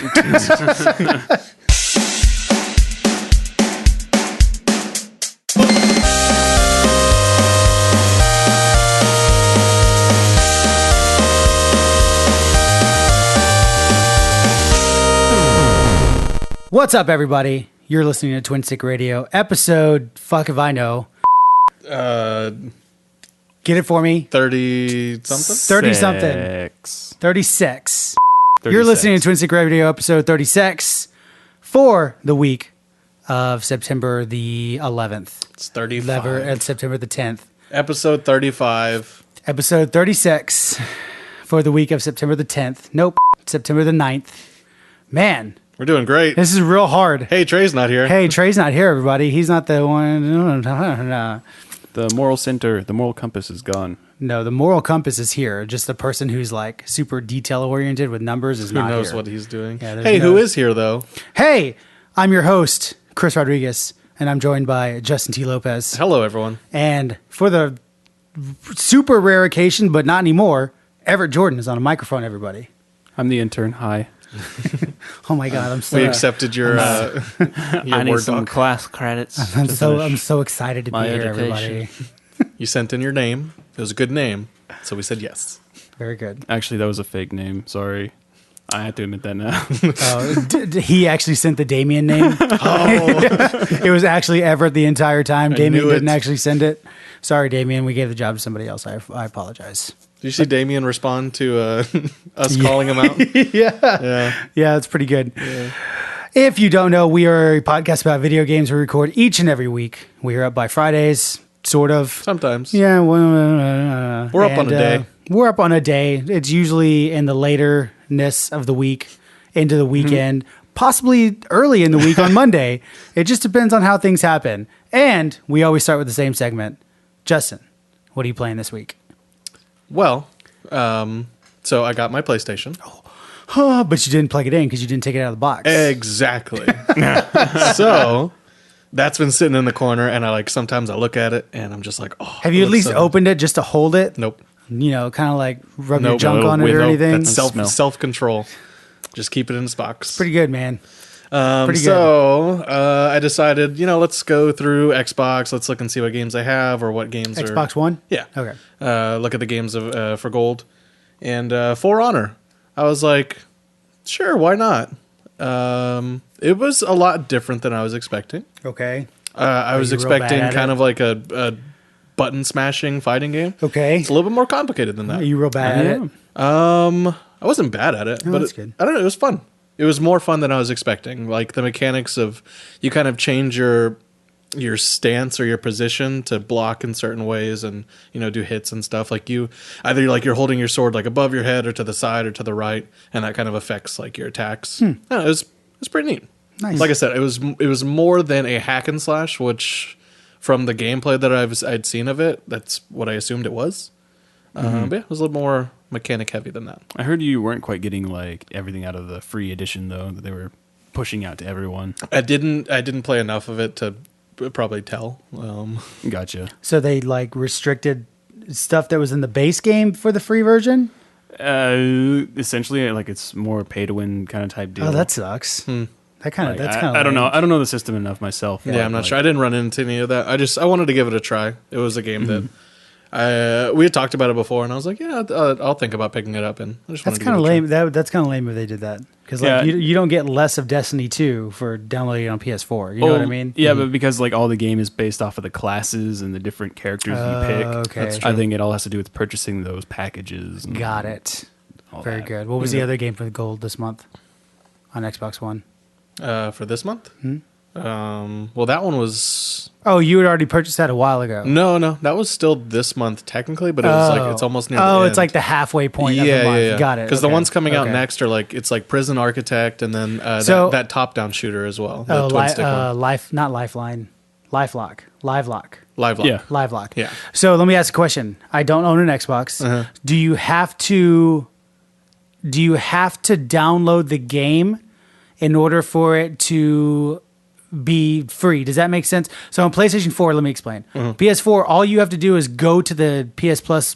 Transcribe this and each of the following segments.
What's up, everybody? You're listening to Twin Stick Radio, episode, fuck if I know. Get it for me. 30-something? 30-something. 36. You're listening to Twin Stick Radio, episode 36, for the week of September the 11th. It's 35. And September the 10th. Episode 35. Episode 36, for the week of September the 10th. Nope, September the 9th. Man. We're doing great. This is real hard. Hey, Trey's not here. Hey, Trey's not here, everybody. He's not the one. The moral center, the moral compass is gone. No, the moral compass is here. Just the person who's like super detail oriented with numbers is not here. Who knows what he's doing? Yeah, hey, who is here though? Hey, I'm your host, Chris Rodriguez, and I'm joined by Justin T. Lopez. Hello, everyone. And for the super rare occasion, but not anymore, Everett Jordan is on a microphone, everybody. I'm the intern. Hi. Oh my God, I'm so... We accepted your I need Word some doc. class credits. I'm so excited to be here, everybody. You sent in your name. It was a good name, so we said yes. Very good. Actually, that was a fake name. Sorry. I have to admit that now. He actually sent the Damien name. It was actually Everett the entire time. Damien didn't actually send it. Sorry, Damien. We gave the job to somebody else. I apologize. Did you see Damien respond to us calling him out? Yeah, that's pretty good. Yeah. If you don't know, we are a podcast about video games. We record each and every week. We are up by Fridays, sort of. Sometimes. Yeah. We're up on a day. We're up on a day. It's usually in the laterness of the week, into the weekend, possibly early in the week on Monday. It just depends on how things happen. And we always start with the same segment. Justin, what are you playing this week? Well, so I got my PlayStation. But you didn't plug it in because you didn't take it out of the box. Exactly. So that's been sitting in the corner, and sometimes I look at it, and I'm just like, oh. Have you at least opened it just to hold it? Nope. You know, kind of like rub your junk on it or anything? That's self-control. Just keep it in its box. Pretty good, man. Pretty good. So I decided, let's go through Xbox. Let's look and see what games I have or what games are... Xbox One? Yeah. Okay. Look at the games for gold. And For Honor. I was like, sure, why not? It was a lot different than I was expecting. Okay. I was expecting kind of like a button-smashing fighting game. Okay. It's a little bit more complicated than that. Are you real bad at it? I wasn't bad at it, but that's good. I don't know. It was fun. It was more fun than I was expecting. Like the mechanics of you kind of change your stance or your position to block in certain ways and do hits and stuff. Like you're holding your sword like above your head or to the side or to the right, and that kind of affects like your attacks. It was pretty neat. Nice. Like I said, it was more than a hack and slash, which from the gameplay that I'd seen of it, that's what I assumed it was. But yeah, it was a little more mechanic heavy than that. I heard you weren't quite getting like everything out of the free edition though, that they were pushing out to everyone. I didn't play enough of it to probably tell. Gotcha. So they like restricted stuff that was in the base game for the free version? Essentially, like it's more pay to win kind of type deal. Oh, that sucks. That's kind of I don't know. I don't know the system enough myself. Yeah, I'm not sure. I didn't run into any of that. I wanted to give it a try. It was a game that we had talked about it before, and I was like, yeah, I'll think about picking it up. And I just that's kind of lame. That's kind of lame if they did that because you don't get less of Destiny 2 for downloading it on PS4. You know what I mean? Yeah, but because like all the game is based off of the classes and the different characters you pick. Okay, I think it all has to do with purchasing those packages. And got it. Very that. good. What was the other game for the gold this month on Xbox One? For this month? Well, that one was... Oh, you had already purchased that a while ago. No, that was still this month technically, but it was like it's almost near the end. It's like the halfway point of the month. Yeah. Got it. Because the ones coming out next are like it's like Prison Architect and then that top-down shooter as well. The twin stick one. Not Lifeline, Livelock. Yeah. Livelock. Yeah. So let me ask a question. I don't own an Xbox. Do you have to download the game in order for it to be free? Does that make sense? So on PlayStation 4, let me explain. PS4, all you have to do is go to the PS Plus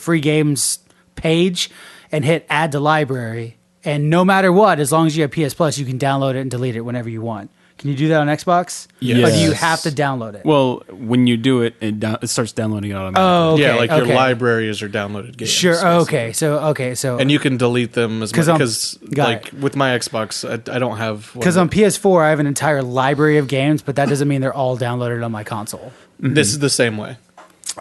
free games page and hit add to library, And no matter what, as long as you have PS Plus, you can download it and delete it whenever you want. Can you do that on Xbox? Yes. Or do you have to download it? Well, when you do it, it starts downloading it automatically. Oh, okay. Yeah, like your okay. library is your downloaded games. Sure. basically. Okay. So And you can delete them as much I'm- because, got like, it. with my Xbox, I don't have. because on PS4 I have an entire library of games, but that doesn't mean they're all downloaded on my console. This is the same way.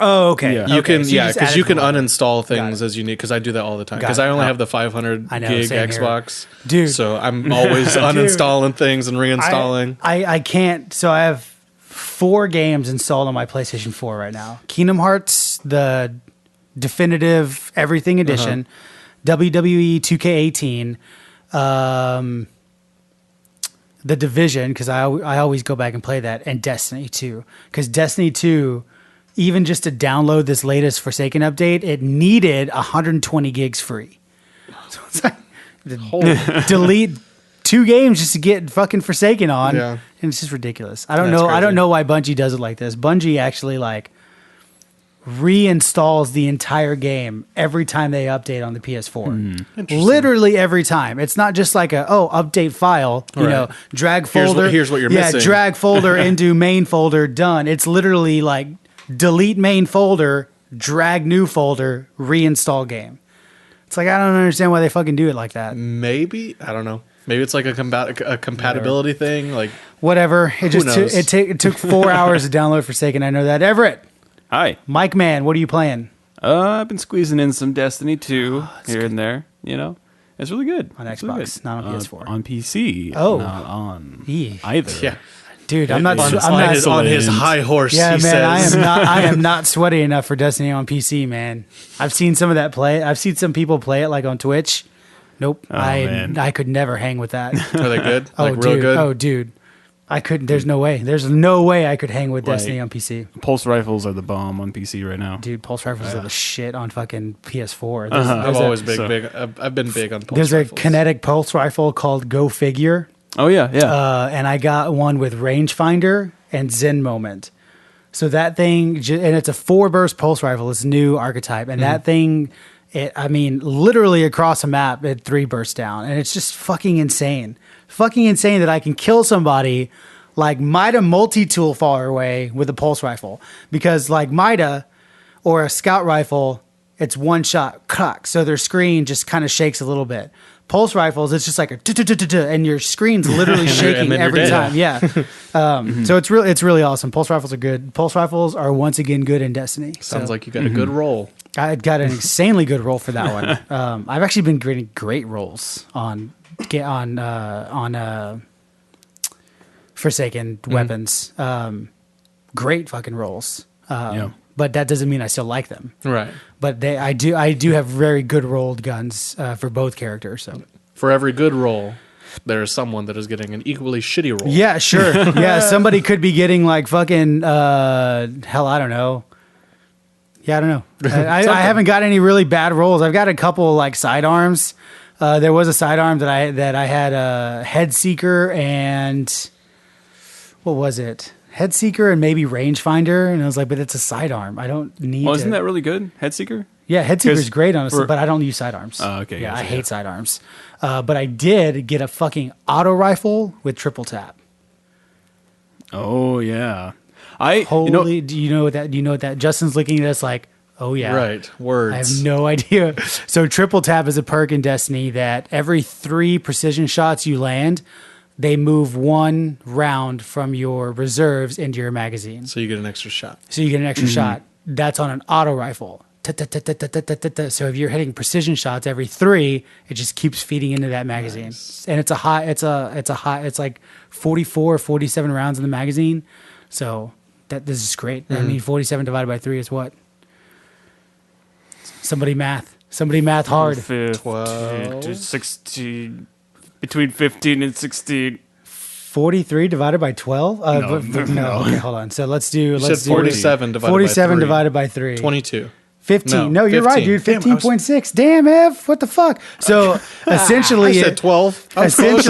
Oh, okay. Yeah. You Okay, can, so just because add you it can to the library. uninstall Got things it. as you need. Because I do that all the time. Got Because it. I only have the 500 I know, gig same here. Xbox, Dude. So I'm always uninstalling things and reinstalling. I can't. So I have 4 games installed on my PlayStation 4 right now. Kingdom Hearts, the definitive everything edition, WWE 2K18, The Division, because I always go back and play that, and Destiny 2. Because Destiny 2, even just to download this latest Forsaken update, it needed 120 gigs free. So it's like, delete 2 games just to get fucking Forsaken on. Yeah. And it's just ridiculous. I don't That's know. I crazy. don't know why Bungie does it like this. Bungie actually like reinstalls the entire game every time they update on the PS4. Literally every time. It's not just like update file, you Right. know, drag Here's what- folder. here's what you're missing. drag folder into main folder, done. It's literally like delete main folder, drag new folder, reinstall game. It's like I don't understand why they fucking do it like that. Maybe I don't know. Maybe it's like a compatibility thing. Like Whatever. It just knows? it took 4 hours to download Forsaken. I know that. Everett, Hi. Mike Man, what are you playing I've been squeezing in some Destiny 2 here and there. You know, it's really good. on It's really Xbox, good. not on PS4? On PC. Oh. Not on Eee. either. yeah, Dude, I'm not. On- I'm on not. his- on his high horse. Yeah, he man, I says. am not. I am not sweaty enough for Destiny on PC, man. I've seen some of that play. I've seen some people play it like on Twitch. Nope, man. I could never hang with that. Are they good? Oh, Like real dude. good? Oh, dude. I couldn't. There's no way. There's no way I could hang with Like- Destiny on PC. Pulse rifles are the bomb on PC right now. Dude, pulse rifles are the shit on fucking PS4. I've always been So- big. I've been big on. Pulse There's rifles. a kinetic pulse rifle called Go Figure. Oh yeah, yeah. And I got one with rangefinder and Zen Moment. So that thing, and it's a 4-burst pulse rifle. It's a new archetype, and that thing, literally across a map, it 3 bursts down, and it's just fucking insane. Fucking insane that I can kill somebody like Mida multi-tool far away with a pulse rifle, because like Mida or a scout rifle, it's one shot, crack. So their screen just kind of shakes a little bit. Pulse rifles, it's just like and your screen's literally shaking then you're every dead. time. Yeah. So it's really awesome. Pulse rifles are good. Pulse rifles are once again good in Destiny. Sounds So like you got a good roll. I got an insanely good roll for that one. I've actually been getting great rolls on Forsaken weapons. Great fucking rolls. Yeah. But that doesn't mean I still like them. Right. But I do have very good rolled guns for both characters. So For every good roll, there is someone that is getting an equally shitty roll. yeah, sure. Yeah, somebody could be getting like fucking hell, I don't know. Yeah, I don't know. I haven't got any really bad rolls. I've got a couple like sidearms. There was a sidearm that I had a head seeker and what was it? Head seeker and maybe rangefinder, and I was like, but it's a sidearm. I don't need. Well, isn't to. that really good? Headseeker? Yeah, head seeker's 'Cause great honestly, for- but I don't use sidearms. Oh, okay, Yeah, gotcha, I hate sidearms. But I did get a fucking auto rifle with triple tap. Oh yeah. Holy, do you know what that? Justin's looking at us like, oh yeah, Right. Words. I have no idea. So triple tap is a perk in Destiny that every 3 precision shots you land, they move 1 round from your reserves into your magazine. So you get an extra shot. So you get an extra shot. That's on an auto rifle. So if you're hitting precision shots every 3, it just keeps feeding into that magazine. And it's like 44 or 47 rounds in the magazine. So this is great. I mean, 47 divided by 3 is what? Somebody math hard. 12. 16, between 15 and 16. 43 divided by 12? No. Okay, hold on. So let's do. You said 47 divided by 47 3. divided by 3. 22. 15. No, No, you're right, 15. dude. Damn, I was- 15.6. Damn, Ev. What the fuck? So essentially, I said 12. I was close.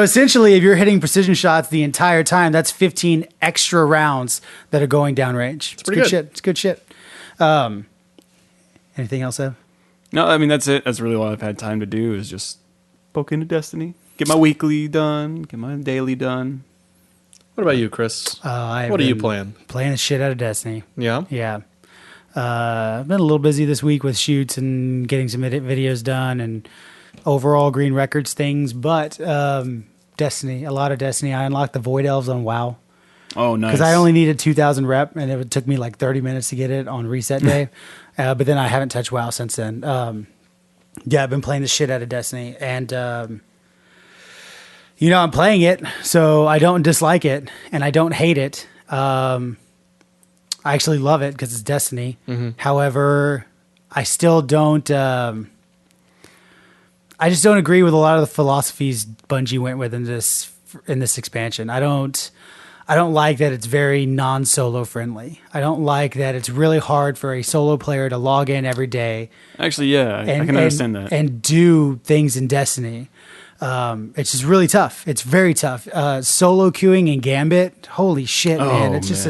essentially, if you're hitting precision shots the entire time, that's 15 extra rounds that are going downrange. It's pretty good good. shit. It's good shit. Anything else, Ev? No, I mean, that's it. That's really all I've had time to do is just poke into Destiny. Get my weekly done. Get my daily done. What about you, Chris? What are you playing? Playing the shit out of Destiny. Yeah? Yeah. I've been a little busy this week with shoots and getting some videos done and overall Green Records things, but Destiny, a lot of Destiny. I unlocked the Void Elves on WoW. Oh, nice. Because I only needed 2,000 rep, and it took me like 30 minutes to get it on reset day. But then I haven't touched WoW since then. Yeah, I've been playing the shit out of Destiny. And, I'm playing it, so I don't dislike it, and I don't hate it. I actually love it because it's Destiny. Mm-hmm. However, I still don't... I just don't agree with a lot of the philosophies Bungie went with in this expansion. I don't like that it's very non-solo friendly. I don't like that it's really hard for a solo player to log in every day. Actually, yeah, I can understand that. And do things in Destiny. It's just really tough. It's very tough. Solo queuing in Gambit, holy shit, man. It's just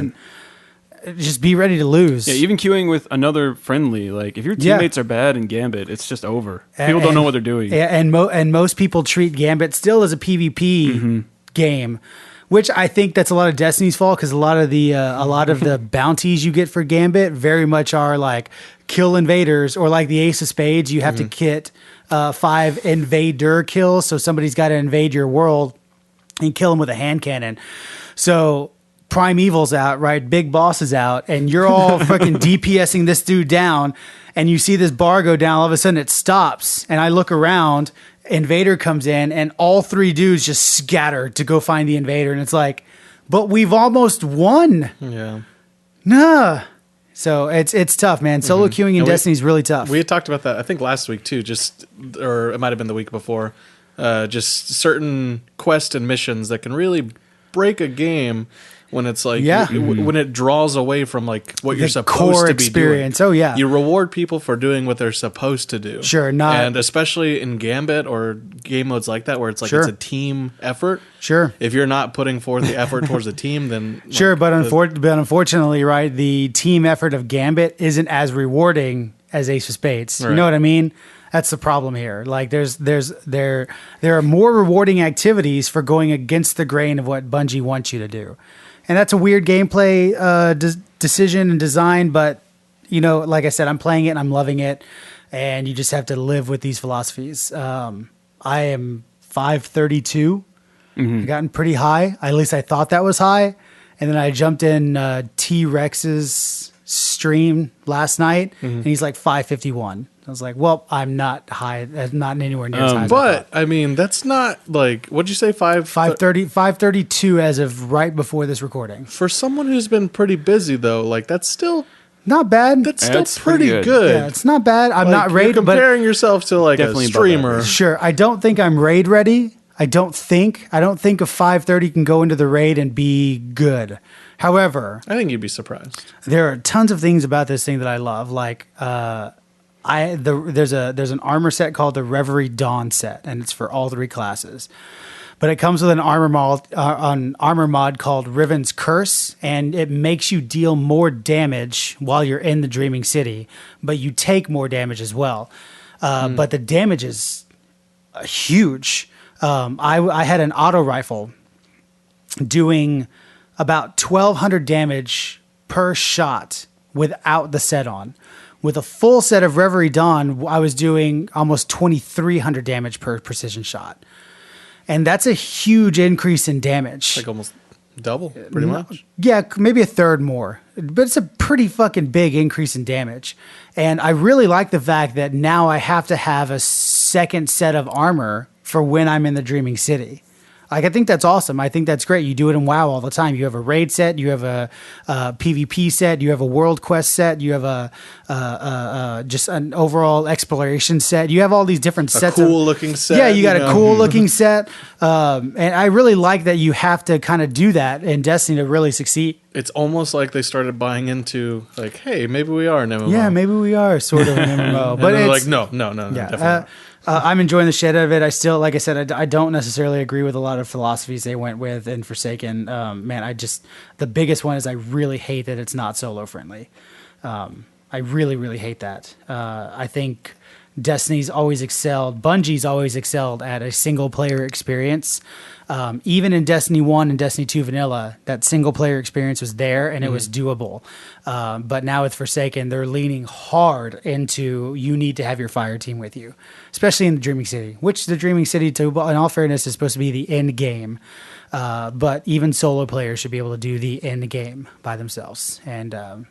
just be ready to lose. Yeah, even queuing with another friendly, like if your teammates are bad in Gambit, it's just over. People don't know what they're doing. Yeah, and most people treat Gambit still as a PvP game, which I think that's a lot of Destiny's fault because a lot of the bounties you get for Gambit very much are like kill invaders or like the Ace of Spades. You have to get 5 invader kills, so somebody's got to invade your world and kill them with a hand cannon. So Primeval's out, right? Big Boss is out, and you're all fucking DPSing this dude down, and you see this bar go down. All of a sudden, it stops, and I look around. Invader comes in, and all 3 dudes just scatter to go find the invader, and it's like, but we've almost won. Yeah. Nah. So it's tough, man. Solo queuing in Destiny is really tough. We had talked about that, I think, last week too. Or it might have been the week before. Just certain quests and missions that can really break a game when it's like when it draws away from like what you're supposed core to be experience. doing. Oh yeah, you reward people for doing what they're supposed to do. Sure, and especially in Gambit or game modes like that where it's like it's a team effort. Sure, if you're not putting forth the effort towards the team, then sure. But unfortunately, right, the team effort of Gambit isn't as rewarding as Ace of Spades. Right. You know what I mean? That's the problem here. Like there are more rewarding activities for going against the grain of what Bungie wants you to do. And that's a weird gameplay decision and design, but like I said, I'm playing it and I'm loving it, and you just have to live with these philosophies. I am 532. I've gotten pretty high. At least I thought that was high, and then I jumped in T-Rex's stream last night, and he's like 551. I was like, well, I'm not high. I'm not anywhere near as high as I thought. I mean, that's not like, what'd you say, 532 as of right before this recording. For someone who's been pretty busy, though, like, that's still not bad. That's still pretty good. Yeah, it's not bad. I'm not raid, you're comparing yourself to like a streamer. Sure. I don't think I'm raid ready. I don't think a 530 can go into the raid and be good. However, I think you'd be surprised. There are tons of things about this thing that I love. Like, there's an armor set called the Reverie Dawn set, and it's for all 3 classes. But it comes with an armor mod called Riven's Curse, and it makes you deal more damage while you're in the Dreaming City, but you take more damage as well. But the damage is huge. I had an auto rifle doing about 1,200 damage per shot without the set on. With a full set of Reverie Dawn, I was doing almost 2,300 damage per precision shot. And that's a huge increase in damage. Like almost double, pretty much. Yeah, maybe a third more. But it's a pretty fucking big increase in damage. And I really like the fact that now I have to have a second set of armor for when I'm in the Dreaming City. Like, I think that's awesome. I think that's great. You do it in WoW all the time. You have a raid set, you have a PvP set, you have a world quest set, you have a just an overall exploration set. You have all these different sets. Cool looking set. Yeah, you got a cool looking set. And I really like that you have to kind of do that in Destiny to really succeed. It's almost like they started buying into like, hey, maybe we are an MMO. Yeah, maybe we are sort of an MMO. But it's like, no, yeah, definitely not. I'm enjoying the shit out of it. I still, like I said, I don't necessarily agree with a lot of philosophies they went with in Forsaken. Man, the biggest one is I really hate that it's not solo friendly. I really, really hate that. I think Destiny's always excelled. Bungie's always excelled at a single player experience. Even in Destiny 1 and Destiny 2 Vanilla, that single player experience was there and it was doable. But now with Forsaken, they're leaning hard into you need to have your fire team with you, especially in the Dreaming City, which the Dreaming City, in all fairness, is supposed to be the end game. But even solo players should be able to do the end game by themselves. And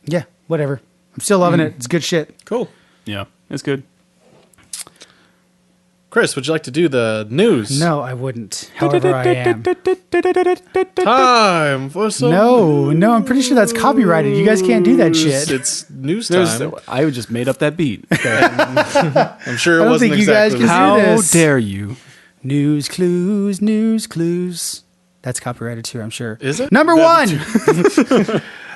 yeah, whatever. I'm still loving it. It's good shit. Cool. Yeah, it's good. Chris, would you like to do the news? No, I wouldn't. However, I am. Time for some. No, I'm pretty sure that's copyrighted. You guys can't do that shit. It's news time. I just made up that beat. I'm sure it I don't wasn't think you guys exactly. can How do this. dare you? News clues, news clues. That's copyrighted too, I'm sure. Is it? Number one.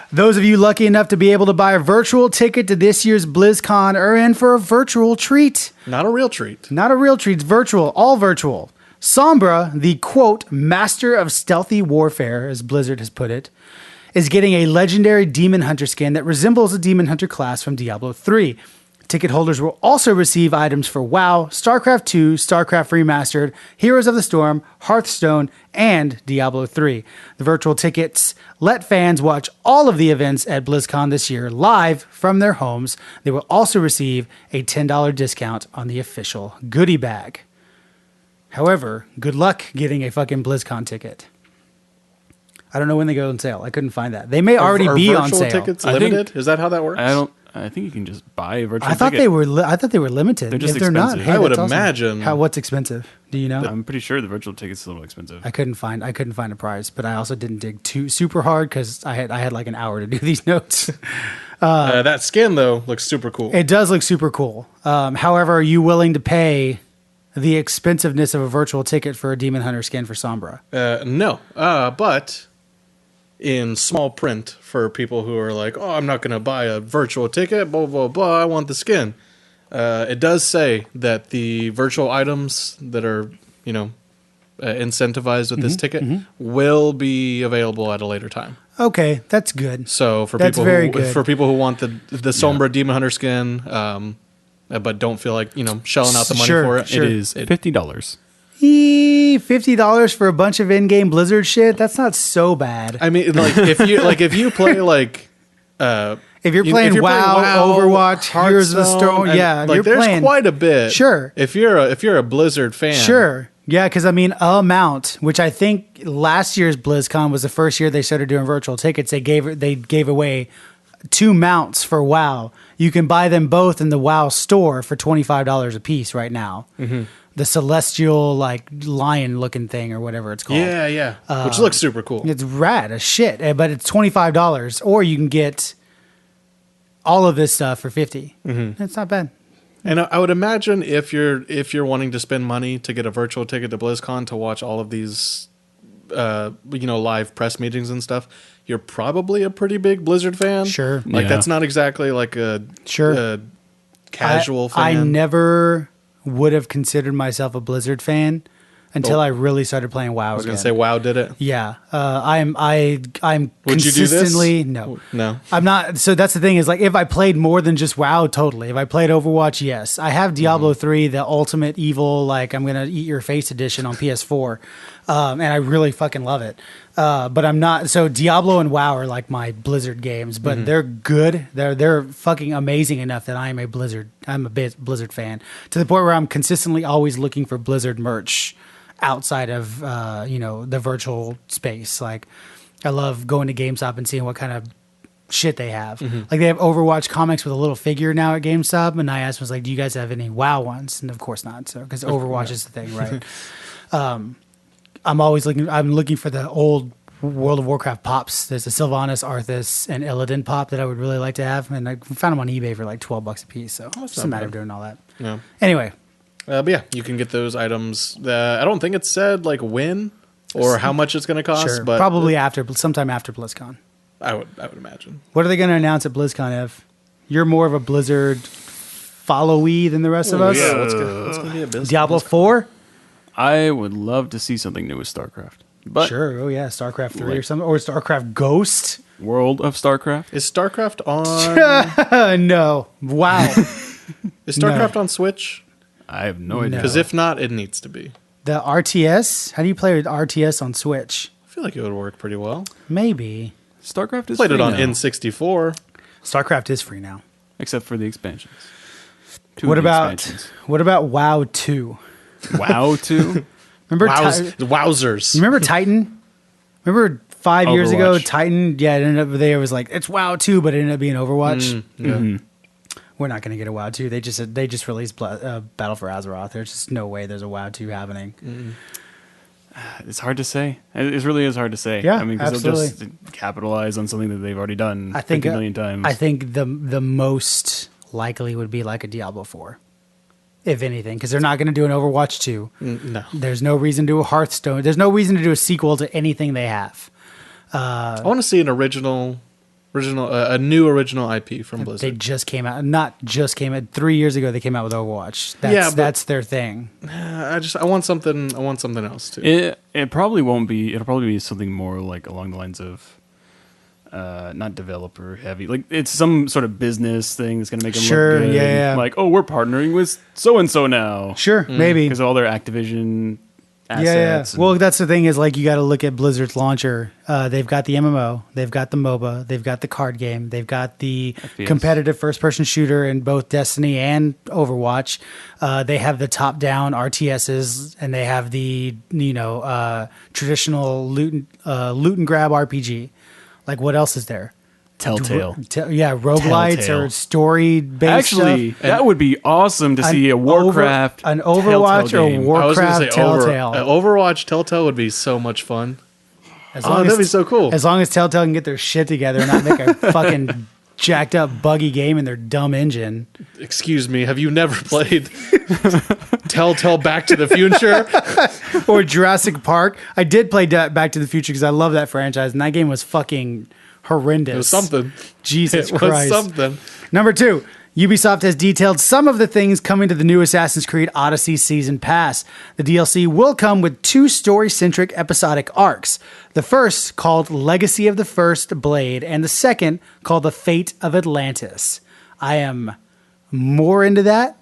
Those of you lucky enough to be able to buy a virtual ticket to this year's BlizzCon are in for a virtual treat. Not a real treat. Not a real treat, it's virtual, all virtual. Sombra, the quote, master of stealthy warfare, as Blizzard has put it, is getting a legendary Demon Hunter skin that resembles a Demon Hunter class from Diablo 3. Ticket holders will also receive items for WoW, StarCraft 2, StarCraft Remastered, Heroes of the Storm, Hearthstone, and Diablo 3. The virtual tickets let fans watch all of the events at BlizzCon this year live from their homes. They will also receive a $10 discount on the official goodie bag. However, good luck getting a fucking BlizzCon ticket. I don't know when they go on sale. I couldn't find that. They may already be on virtual sale. tickets I think- limited? Is that how that works? I think you can just buy a virtual I thought ticket. they were. I thought they were limited. They're just if they're not, expensive. hey, I would that's awesome. imagine. What's expensive? Do you know? I'm pretty sure the virtual ticket's a little expensive. I couldn't find a price, but I also didn't dig too super hard because I had like an hour to do these notes. That skin, though, looks super cool. It does look super cool. However, are you willing to pay the expensiveness of a virtual ticket for a Demon Hunter skin for Sombra? No. But in small print for people who are like, oh, I'm not going to buy a virtual ticket, blah, blah, blah, I want the skin. It does say that the virtual items that are, incentivized with this ticket will be available at a later time. Okay, that's good. So for That's people very who, good. for people who want the Sombra Demon Hunter skin, but don't feel like shelling out the money Sure, for it, sure. It is $50. $50 for a bunch of in-game Blizzard shit. That's not so bad. I mean, like if you play like. If you're playing WoW, Overwatch, Heroes of the Storm, and, yeah, like you're there's playing quite a bit. Sure. If you're a Blizzard fan, Sure. Yeah, because I mean, amount, which I think last year's BlizzCon was the first year they started doing virtual tickets. They gave away 2 mounts for WoW. You can buy them both in the WoW store for $25 a piece right now. Mm-hmm. The celestial like lion looking thing or whatever it's called. yeah, which looks super cool. It's rad as shit, but it's $25, or you can get all of this stuff for $50. Mm-hmm. It's not bad. And I would imagine if you're wanting to spend money to get a virtual ticket to BlizzCon to watch all of these, live press meetings and stuff, you're probably a pretty big Blizzard fan. Sure. Like Yeah. that's not exactly like a casual fan. I never would have considered myself a Blizzard fan until I really started playing WoW. I was gonna say WoW did it. yeah. I'm Would you do this? consistently no. I'm not. So that's the thing is like if I played more than just WoW, totally. If I played Overwatch, yes. I have Diablo 3, the ultimate evil, like I'm gonna eat your face edition on PS4, and I really fucking love it. But I'm not. So Diablo and WoW are like my Blizzard games, but they're good. They're fucking amazing enough that I'm a Blizzard Blizzard fan to the point where I'm consistently always looking for Blizzard merch outside of the virtual space. Like I love going to GameStop and seeing what kind of shit they have. Like they have Overwatch comics with a little figure now at GameStop, and I asked was like, do you guys have any WoW ones? And of course not, so because Overwatch is the thing, right? I'm looking for the old World of Warcraft pops. There's a Sylvanas, Arthas, and Illidan pop that I would really like to have, and I found them on eBay for like $12 a piece. So it's just a matter of doing all that. Yeah. Anyway, But yeah, you can get those items. I don't think it said like when or how much it's going to cost, sure, but probably sometime after BlizzCon. I would imagine. What are they going to announce at BlizzCon, Ev? You're more of a Blizzard follow-y than the rest of us. Yeah, what's going to be a business? Diablo 4? I would love to see something new with StarCraft. But Sure. Oh, yeah. StarCraft 3 or something. Or StarCraft Ghost? World of StarCraft. Is StarCraft on? No. Wow. Is StarCraft on Switch? I have no idea. Because if not, it needs to be. The RTS? How do you play with RTS on Switch? I feel like it would work pretty well. Maybe. StarCraft is Played free it on now, N64. StarCraft is free now. except for the expansions. What about WoW 2? WoW 2? Remember Wowzers. You remember Titan? Remember 5 years ago, Overwatch. Titan? Yeah, it ended up there was like it's WoW 2, but it ended up being Overwatch. Yeah. Mm-hmm. We're not going to get a WoW 2. They just released Battle for Azeroth. There's just no way there's a WoW 2 happening. It's hard to say. It really is hard to say. Yeah, I mean, because they'll absolutely. just capitalize on something that they've already done I think 50 million times. I think the most likely would be like a Diablo 4, if anything, because they're not going to do an Overwatch 2. No. There's no reason to do a Hearthstone. There's no reason to do a sequel to anything they have. I want to see an a new original IP from They Blizzard. just came out. Not just came out. 3 years ago, they came out with Overwatch. That's their thing. I want something else too. It probably won't be. It'll probably be something more like along the lines of not developer heavy. Like it's some sort of business thing that's going to make them Sure, look good. yeah. Like, oh, we're partnering with so and so now. Sure, maybe. Because all their Activision assets. Yeah. Well, that's the thing is like you got to look at Blizzard's launcher. They've got the MMO, they've got the MOBA, they've got the card game, they've got the FPS. competitive first-person shooter in both Destiny and Overwatch. They have the top-down RTSs, and they have the traditional loot and grab RPG. Like what else is there? Telltale. Roguelites Telltale. or story-based Actually, stuff. that would be awesome to see a Warcraft, an Overwatch Telltale or game. I was Warcraft going to say Telltale. Overwatch Telltale would be so much fun. As That'd be so cool. As long as Telltale can get their shit together and not make a fucking jacked up buggy game in their dumb engine. Excuse me, have you never played Telltale Back to the Future? Or Jurassic Park. I did play Back to the Future because I love that franchise, and that game was fucking horrendous. It was something. Jesus It Christ. was something. Number 2, Ubisoft has detailed some of the things coming to the new Assassin's Creed Odyssey Season Pass. The DLC will come with 2 story-centric episodic arcs. The first, called Legacy of the First Blade, and the second, called The Fate of Atlantis. I am more into that,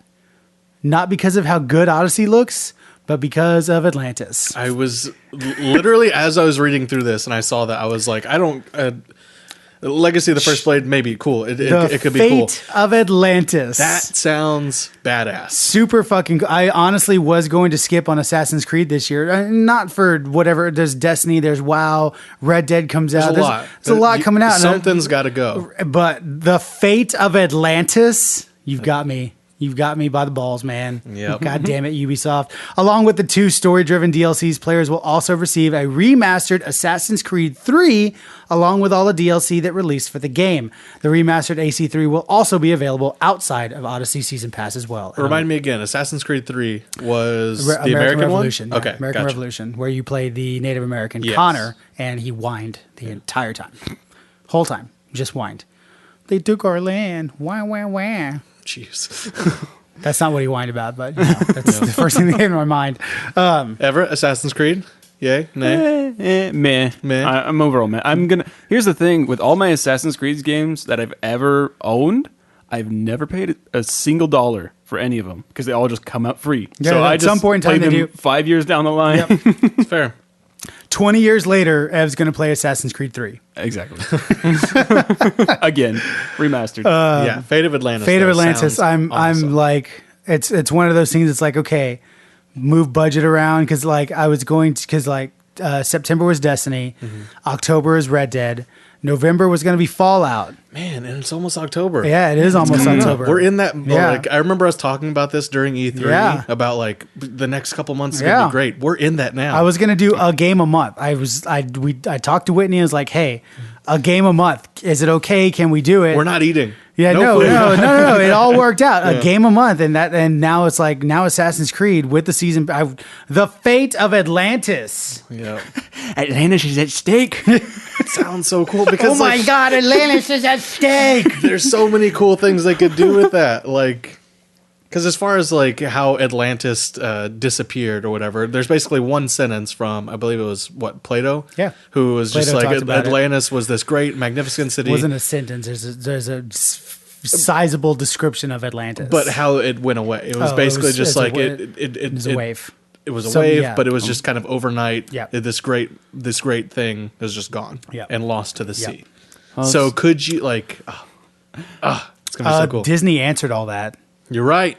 not because of how good Odyssey looks, but because of Atlantis. I was literally, as I was reading through this and I saw that, I was like, Legacy of the First Blade may be cool. It could be cool. Fate of Atlantis. That sounds badass. Super fucking cool. I honestly was going to skip on Assassin's Creed this year. Not for whatever. There's Destiny, there's WoW, Red Dead comes out. There's There's a lot coming out. Something's got to go. But the Fate of Atlantis, you've got me. You've got me by the balls, man. Yep. God damn it, Ubisoft. Along with the 2 story-driven DLCs, players will also receive a remastered Assassin's Creed 3, along with all the DLC that released for the game. The remastered AC3 will also be available outside of Odyssey Season Pass as well. Remind me again, Assassin's Creed 3 was the American American Revolution. one? Yeah, Okay, American gotcha. Revolution, where you play the Native American Yes. Connor, and he whined the entire time. Whole time. Just whined. They took our land. Wah, wah, wah. Jeez. That's not what he whined about, but that's the first thing that came to my mind. Everett, Assassin's Creed? Yay? Nay? Meh. Meh. I'm overall meh. Here's the thing with all my Assassin's Creed games that I've ever owned, I've never paid a single dollar for any of them because they all just come out free. Yeah, so at I just some point in time played they them do. 5 years down the line. Yep. It's fair. 20 years later, Ev's going to play Assassin's Creed 3. Exactly. Again, remastered. Yeah, Fate of Atlantis. Fate of though, Atlantis, sounds I'm awesome. like, it's one of those things that's like, okay, move budget around because like I was going to, because like September was Destiny, October is Red Dead, November was going to be Fallout. Man, and it's almost October. Yeah, it is almost October. We're in that. Yeah. Like, I remember us talking about this during E3 Yeah. about like the next couple months is Yeah. gonna be great. We're in that now. I was gonna do a game a month. I talked to Whitney and was like, hey, a game a month. Is it okay? Can we do it? We're not eating. Yeah, no. food. It all worked out. A game a month, and now it's like Assassin's Creed with the season. The Fate of Atlantis. Yeah. Atlantis is at stake. It sounds so cool because Oh my God, Atlantis is at stake. there's so many cool things they could do with that. Like, because as far as like how Atlantis disappeared or whatever, there's basically one sentence from I believe it was Plato. Yeah. Who was Plato just like talked about it. Atlantis was this great, magnificent city. It wasn't a sentence. There's a sizable description of Atlantis. But how it went away. It was basically just like it was a wave. It was a wave, yeah. but it was just kind of overnight. Yeah. This great thing was just gone Yeah. and lost to the Yeah. sea. So could you like? It's gonna be so cool. Disney answered all that. You're right.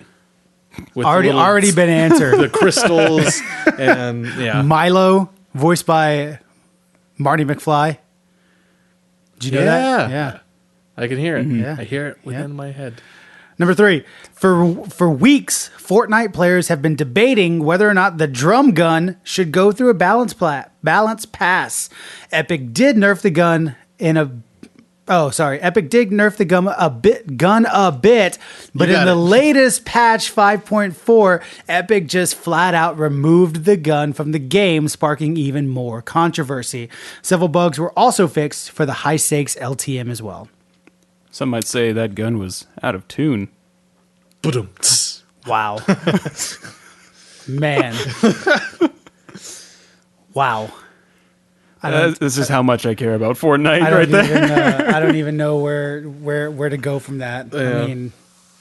With Already been answered. the crystals and yeah. Milo, voiced by Marty McFly. Did you know that? Yeah. I can hear it. Yeah. I hear it within Yeah. my head. Number 3, for weeks, Fortnite players have been debating whether or not the drum gun should go through a balance pass. Epic did nerf the gun Epic did nerf the gun a bit, but in the latest patch 5.4, Epic just flat out removed the gun from the game, sparking even more controversy. Several bugs were also fixed for the high stakes LTM as well. Some might say that gun was out of tune. Boom. Wow. Man. Wow. This is how much I care about Fortnite I right don't there. even, I don't even know where to go from that. Yeah. I mean,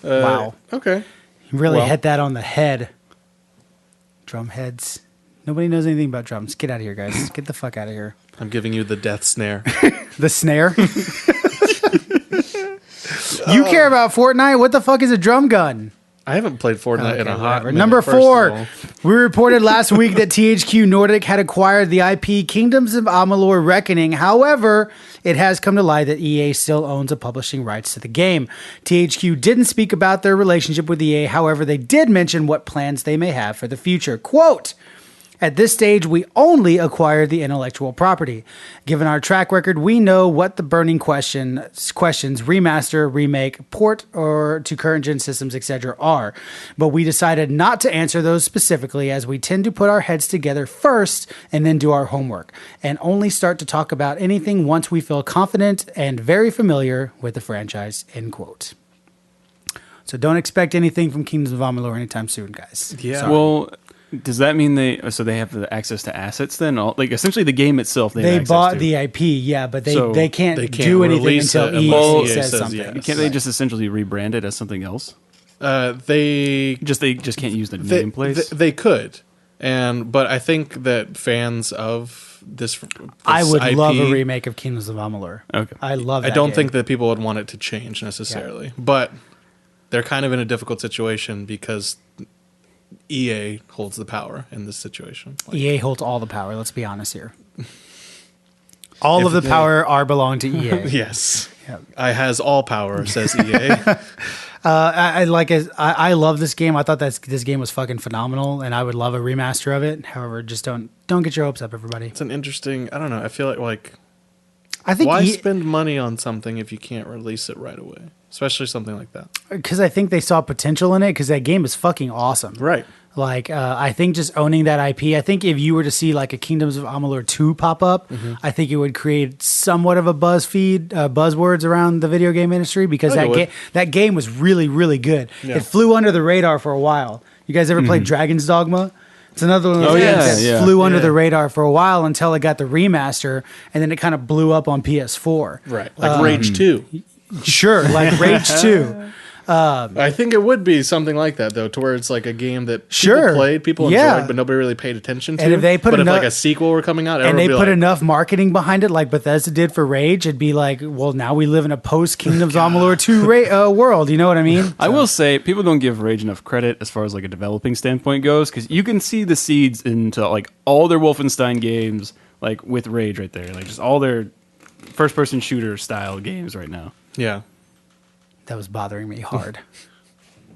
wow. Okay. You really well. hit that on the head. Drum heads. Nobody knows anything about drums. Get out of here, guys. Get the fuck out of here. I'm giving you the death snare. The snare. You care about Fortnite? What the fuck is a drum gun? I haven't played Fortnite in a hot minute, Number first of 4. all. We reported last week that THQ Nordic had acquired the IP Kingdoms of Amalur Reckoning. However, it has come to light that EA still owns the publishing rights to the game. THQ didn't speak about their relationship with EA. However, they did mention what plans they may have for the future. Quote, "At this stage, we only acquired the intellectual property. Given our track record, we know what the burning questions, remaster, remake, port, or to current gen systems, etc. are. But we decided not to answer those specifically, as we tend to put our heads together first and then do our homework, and only start to talk about anything once we feel confident and very familiar with the franchise." End quote. So don't expect anything from Kingdoms of Amalur anytime soon, guys. Yeah. Sorry. Well, does that mean they have the access to assets then? Like essentially the game itself they have bought access to. the IP, yeah, but So they can't they can't do anything release until it EA unless says EA says something. yes. Can't they just essentially rebrand it as something else? They just can't use the nameplates. They could, but I think that fans of this I would IP, love a remake of Kingdoms of Amalur. Okay. I love I that don't game. think that people would want it to change necessarily, but they're kind of in a difficult situation because EA holds the power in this situation. EA holds all the power, let's be honest here. All of the power are belong to EA. Yes, Yeah. I has all power, says EA. I love this game. I thought this game was fucking phenomenal, and I would love a remaster of it. However, just don't get your hopes up, everybody. It's an interesting. I don't know. I feel like I think why spend money on something if you can't release it right away, especially something like that. because I think they saw potential in it, because that game is fucking awesome. Right. Like, I think just owning that IP, I think if you were to see like a Kingdoms of Amalur 2 pop up, I think it would create somewhat of a buzzwords around the video game industry, because that game was really, really good. Yeah. It flew under the radar for a while. You guys ever played Dragon's Dogma? It's another one of those yeah, games that yeah. flew under the radar for a while until it got the remaster, and then it kind of blew up on PS4. Right. Like Rage 2. Sure, like Rage 2. I think it would be something like that, though, to where it's like a game that Sure. people played, people Yeah. enjoyed, but nobody really paid attention to. And if they put but enough- if like a sequel were coming out, And everyone they would be put like, enough marketing behind it, like Bethesda did for Rage. It'd be like, well, now we live in a post Kingdoms Amalur 2 world. You know what I mean? I will say people don't give Rage enough credit as far as like a developing standpoint goes, because you can see the seeds into like all their Wolfenstein games, like with Rage right there, like just all their first-person shooter style games right now. yeah, That was bothering me hard.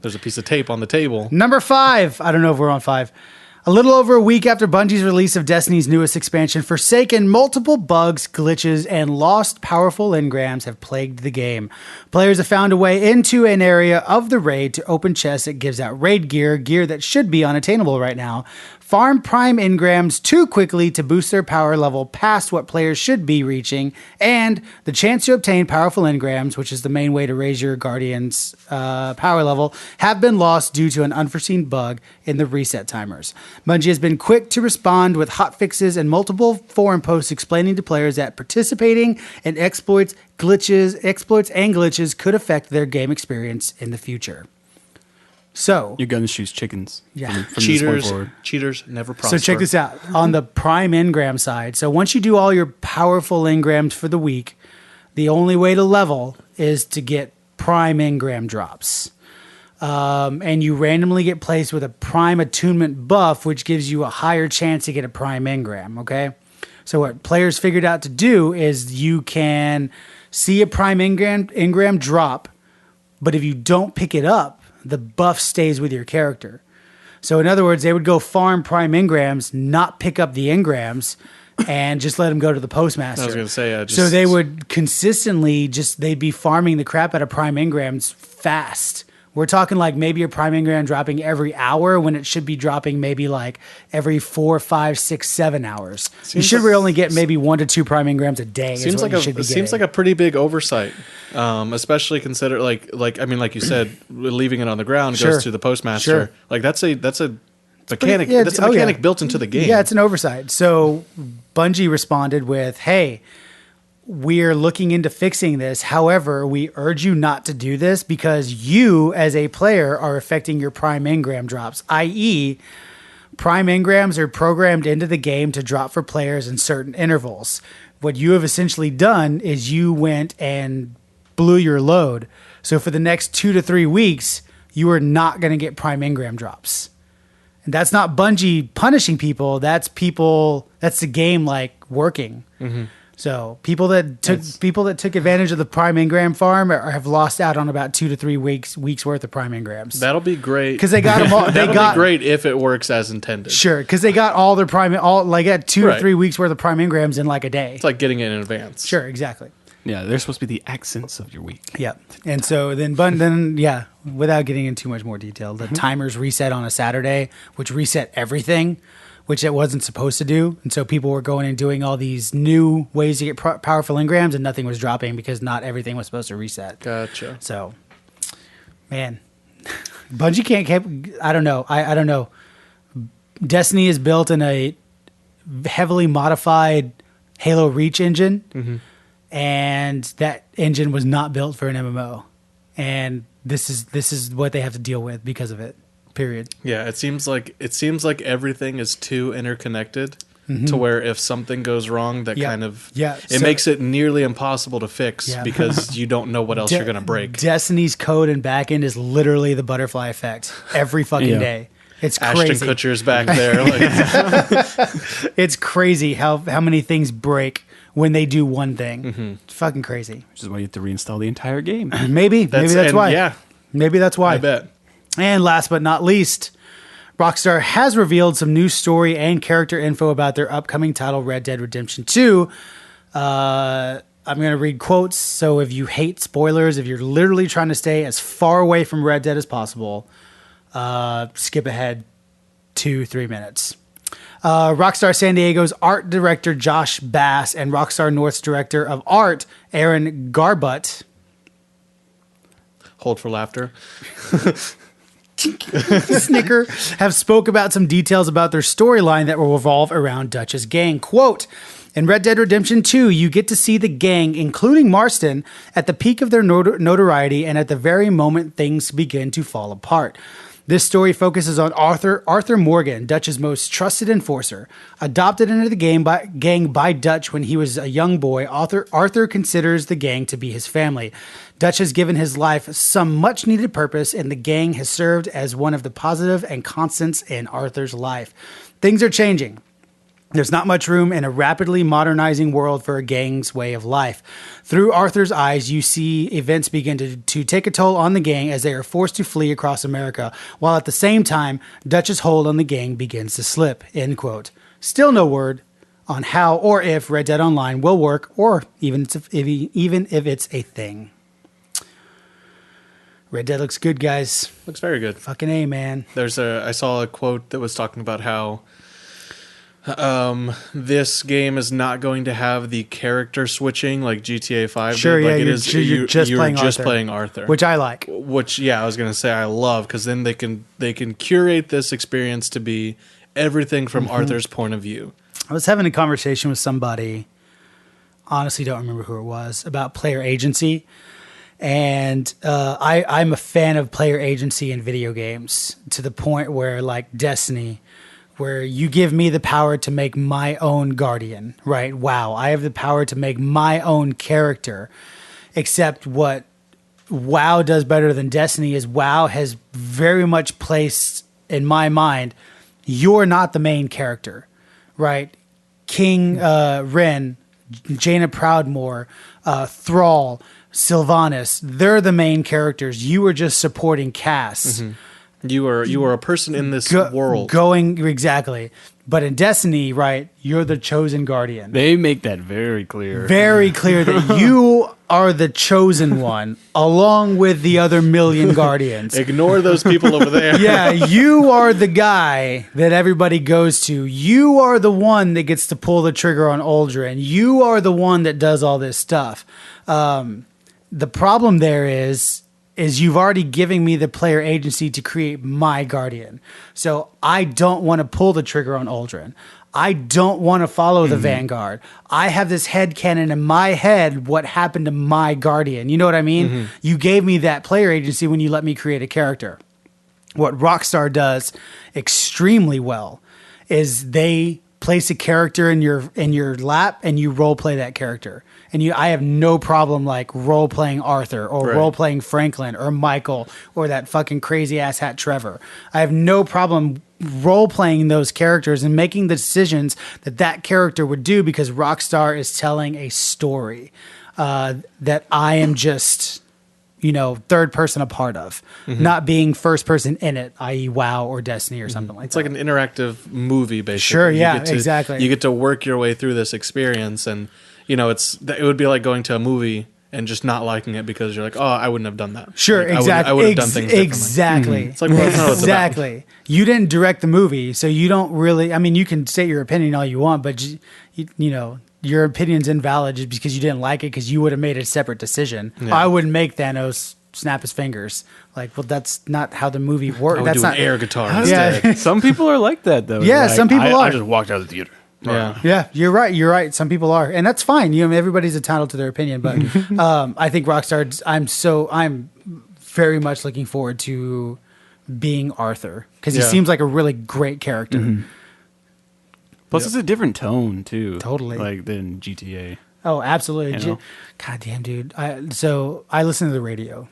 there's a piece of tape on the table. Number 5. I don't know if we're on 5. A little over a week after Bungie's release of Destiny's newest expansion, Forsaken, multiple bugs, glitches, and lost powerful engrams have plagued the game. Players have found a way into an area of the raid to open chests that gives out raid gear that should be unattainable right now, farm prime engrams too quickly to boost their power level past what players should be reaching, and the chance to obtain powerful engrams, which is the main way to raise your Guardian's power level, have been lost due to an unforeseen bug in the reset timers. Bungie has been quick to respond with hotfixes and multiple forum posts explaining to players that participating in exploits and glitches could affect their game experience in the future. So Your gun shoots chickens. Yeah. From this point Cheaters, forward. cheaters never prosper. So check this out. On the Prime Engram side, so once you do all your powerful engrams for the week, the only way to level is to get Prime Engram drops. And you randomly get placed with a Prime Attunement buff, which gives you a higher chance to get a Prime Engram, okay? So what players figured out to do is you can see a Prime Engram drop, but if you don't pick it up, the buff stays with your character. So in other words, they would go farm Prime Engrams, not pick up the Engrams, and just let them go to the postmaster. I was going to say, So they would consistently they'd be farming the crap out of Prime Engrams fast. We're talking like maybe a Prime Engram dropping every hour when it should be dropping maybe like every 4, 5, 6, 7 hours. You should only get maybe 1 to 2 Prime Engrams a day. Seems like a pretty big oversight, especially consider like you said, leaving it on the ground goes to the postmaster. Sure. Like that's a mechanic. Yeah, that's a mechanic built into the game. Yeah, it's an oversight. So Bungie responded with, "Hey, we're looking into fixing this. However, we urge you not to do this because you, as a player, are affecting your Prime Engram drops, i.e., Prime Engrams are programmed into the game to drop for players in certain intervals. What you have essentially done is you went and blew your load. So for the next 2 to 3 weeks, you are not going to get Prime Engram drops. And that's not Bungie punishing people. That's the game like working. Mm-hmm. So people that took advantage of the Prime Engram farm have lost out on about 2 to 3 weeks worth of Prime Engrams. That'll be great because they got them all. That'll be great if it works as intended. Sure, because they got all their got 2 to 3 weeks worth of Prime Engrams in like a day. It's like getting it in advance. Sure, exactly. Yeah, they're supposed to be the accents of your week. Yeah, and so then without getting into too much more detail, the timers reset on a Saturday, which reset everything, which it wasn't supposed to do. And so people were going and doing all these new ways to get powerful engrams, and nothing was dropping because not everything was supposed to reset. Gotcha. So, man, Bungie can't keep. I don't know. I don't know. Destiny is built in a heavily modified Halo Reach engine, and that engine was not built for an MMO. And this is what they have to deal with because of it. Period. Yeah, it seems like everything is too interconnected to where if something goes wrong, it makes it nearly impossible to fix because you don't know what else you're going to break. Destiny's code and backend is literally the butterfly effect every fucking day. It's crazy. Ashton Kutcher's back there. It's crazy how many things break when they do one thing. It's fucking crazy. Which is why you have to reinstall the entire game. Maybe that's why. Yeah, maybe that's why. I bet. And last but not least, Rockstar has revealed some new story and character info about their upcoming title, Red Dead Redemption 2. I'm going to read quotes, so if you hate spoilers, if you're literally trying to stay as far away from Red Dead as possible, skip ahead 2-3 minutes. Rockstar San Diego's art director, Josh Bass, and Rockstar North's director of art, Aaron Garbutt. Hold for laughter. Snicker have spoke about some details about their storyline that will revolve around Dutch's gang. Quote, in Red Dead Redemption 2, you get to see the gang, including Marston, at the peak of their notoriety and at the very moment things begin to fall apart. This story focuses on Arthur Morgan, Dutch's most trusted enforcer. Adopted into the gang by Dutch when he was a young boy, Arthur considers the gang to be his family. Dutch has given his life some much-needed purpose, and the gang has served as one of the positive and constants in Arthur's life. Things are changing. There's not much room in a rapidly modernizing world for a gang's way of life. Through Arthur's eyes, you see events begin to take a toll on the gang as they are forced to flee across America, while at the same time, Dutch's hold on the gang begins to slip, end quote. Still no word on how or if Red Dead Online will work, or even if it's a thing. Red Dead looks good, guys. Looks very good. Fucking A, man. I saw a quote that was talking about how this game is not going to have the character switching like GTA 5 sure, did. Like yeah, you're just playing Arthur. Which I like. Which, yeah, I was going to say I love, because then they can curate this experience to be everything from Arthur's point of view. I was having a conversation with somebody, honestly don't remember who it was, about player agency. And I'm a fan of player agency in video games to the point where, like Destiny, where you give me the power to make my own guardian, right? WoW, I have the power to make my own character. Except what WoW does better than Destiny is WoW has very much placed in my mind, you're not the main character, right? King Ren, Jaina Proudmoore, Thrall, Sylvanas, they're the main characters. You are just supporting casts. You are a person in this world. Exactly. But in Destiny, right, you're the chosen guardian. They make that very clear. Very clear that you are the chosen one, along with the other million guardians. Ignore those people over there. Yeah, you are the guy that everybody goes to. You are the one that gets to pull the trigger on Uldren. You are the one that does all this stuff. The problem there is you've already given me the player agency to create my guardian. So I don't want to pull the trigger on Uldren. I don't want to follow the Vanguard. I have this headcanon in my head what happened to my guardian. You know what I mean? You gave me that player agency when you let me create a character. What Rockstar does extremely well is they place a character in your lap and you role play that character. And I have no problem like role playing Arthur or role playing Franklin or Michael or that fucking crazy ass hat Trevor. I have no problem role playing those characters and making the decisions that character would do because Rockstar is telling a story that I am just, third person a part of, not being first person in it, i.e. WoW or Destiny or something like that. It's like an interactive movie, basically. Sure, yeah, exactly. You get to work your way through this experience, and it would be like going to a movie and just not liking it because you're like, oh, I wouldn't have done that. Sure, like, exactly. I would have done things differently. Exactly. It's like, well, that's not what it's about. Exactly. You didn't direct the movie, so you don't really. I mean, you can say your opinion all you want, but your opinion's invalid just because you didn't like it because you would have made a separate decision. Yeah. I wouldn't make Thanos snap his fingers. Like, well, that's not how the movie works. I would That's do not an air guitar Yeah. instead. Some people are like that, though. Yeah, Like, some people I are. just walked out of the theater. Yeah. Yeah, you're right. You're right. Some people are, and that's fine. Everybody's entitled to their opinion. But I think Rockstar. I'm very much looking forward to being Arthur because he seems like a really great character. Plus, it's a different tone, too. Totally. Like, than GTA. Oh, absolutely. You know? God damn, dude. I listen to the radio.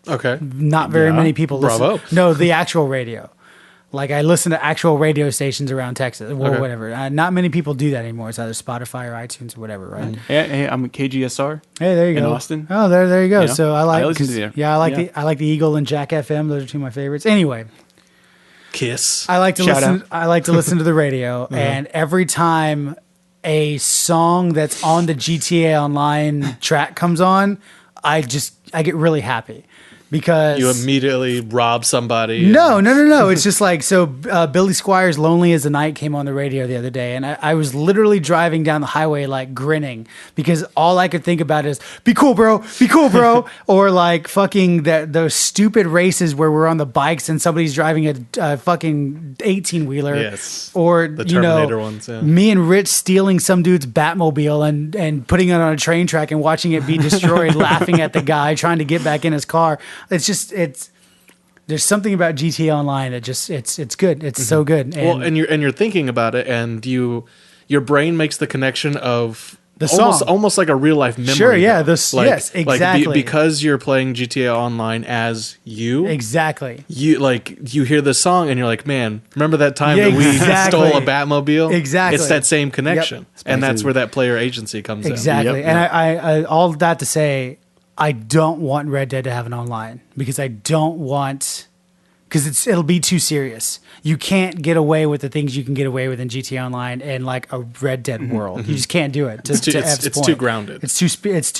Okay. Not very many people listen. Bravo. No, the actual radio. Like, I listen to actual radio stations around Texas or whatever. Not many people do that anymore. It's either Spotify or iTunes or whatever, right? Hey, I'm a KGSR. Hey, there you in go. Austin. Oh, there you go. So I like. listen to the- I like the Eagle and Jack FM. Those are two of my favorites. Anyway, Kiss. I like to Shout listen. out. I like to listen to the radio, and every time a song that's on the GTA Online track comes on, I get really happy. Because You immediately rob somebody. No. It's just like, so Billy Squires' Lonely as the Night came on the radio the other day, and I was literally driving down the highway like grinning because all I could think about is, be cool, bro, or like fucking those stupid races where we're on the bikes and somebody's driving a fucking 18-wheeler. Yes. Or, The Terminator ones, yeah. me and Rich stealing some dude's Batmobile and putting it on a train track and watching it be destroyed, laughing at the guy trying to get back in his car. There's something about GTA Online that just it's good. It's so good. And you're thinking about it, and your brain makes the connection of the song, almost like a real life memory. Sure, yeah. though. Yes, exactly. Because you're playing GTA Online as you. Exactly. You hear the song and you're like, man, remember that time that we exactly. stole a Batmobile? Exactly. It's that same connection, Yep. and that's where that player agency comes in. Exactly. Yep. And I all that to say, I don't want Red Dead to have an online because it'll be too serious. You can't get away with the things you can get away with in GTA Online and like a Red Dead world. You just can't do it. It's too grounded. It's too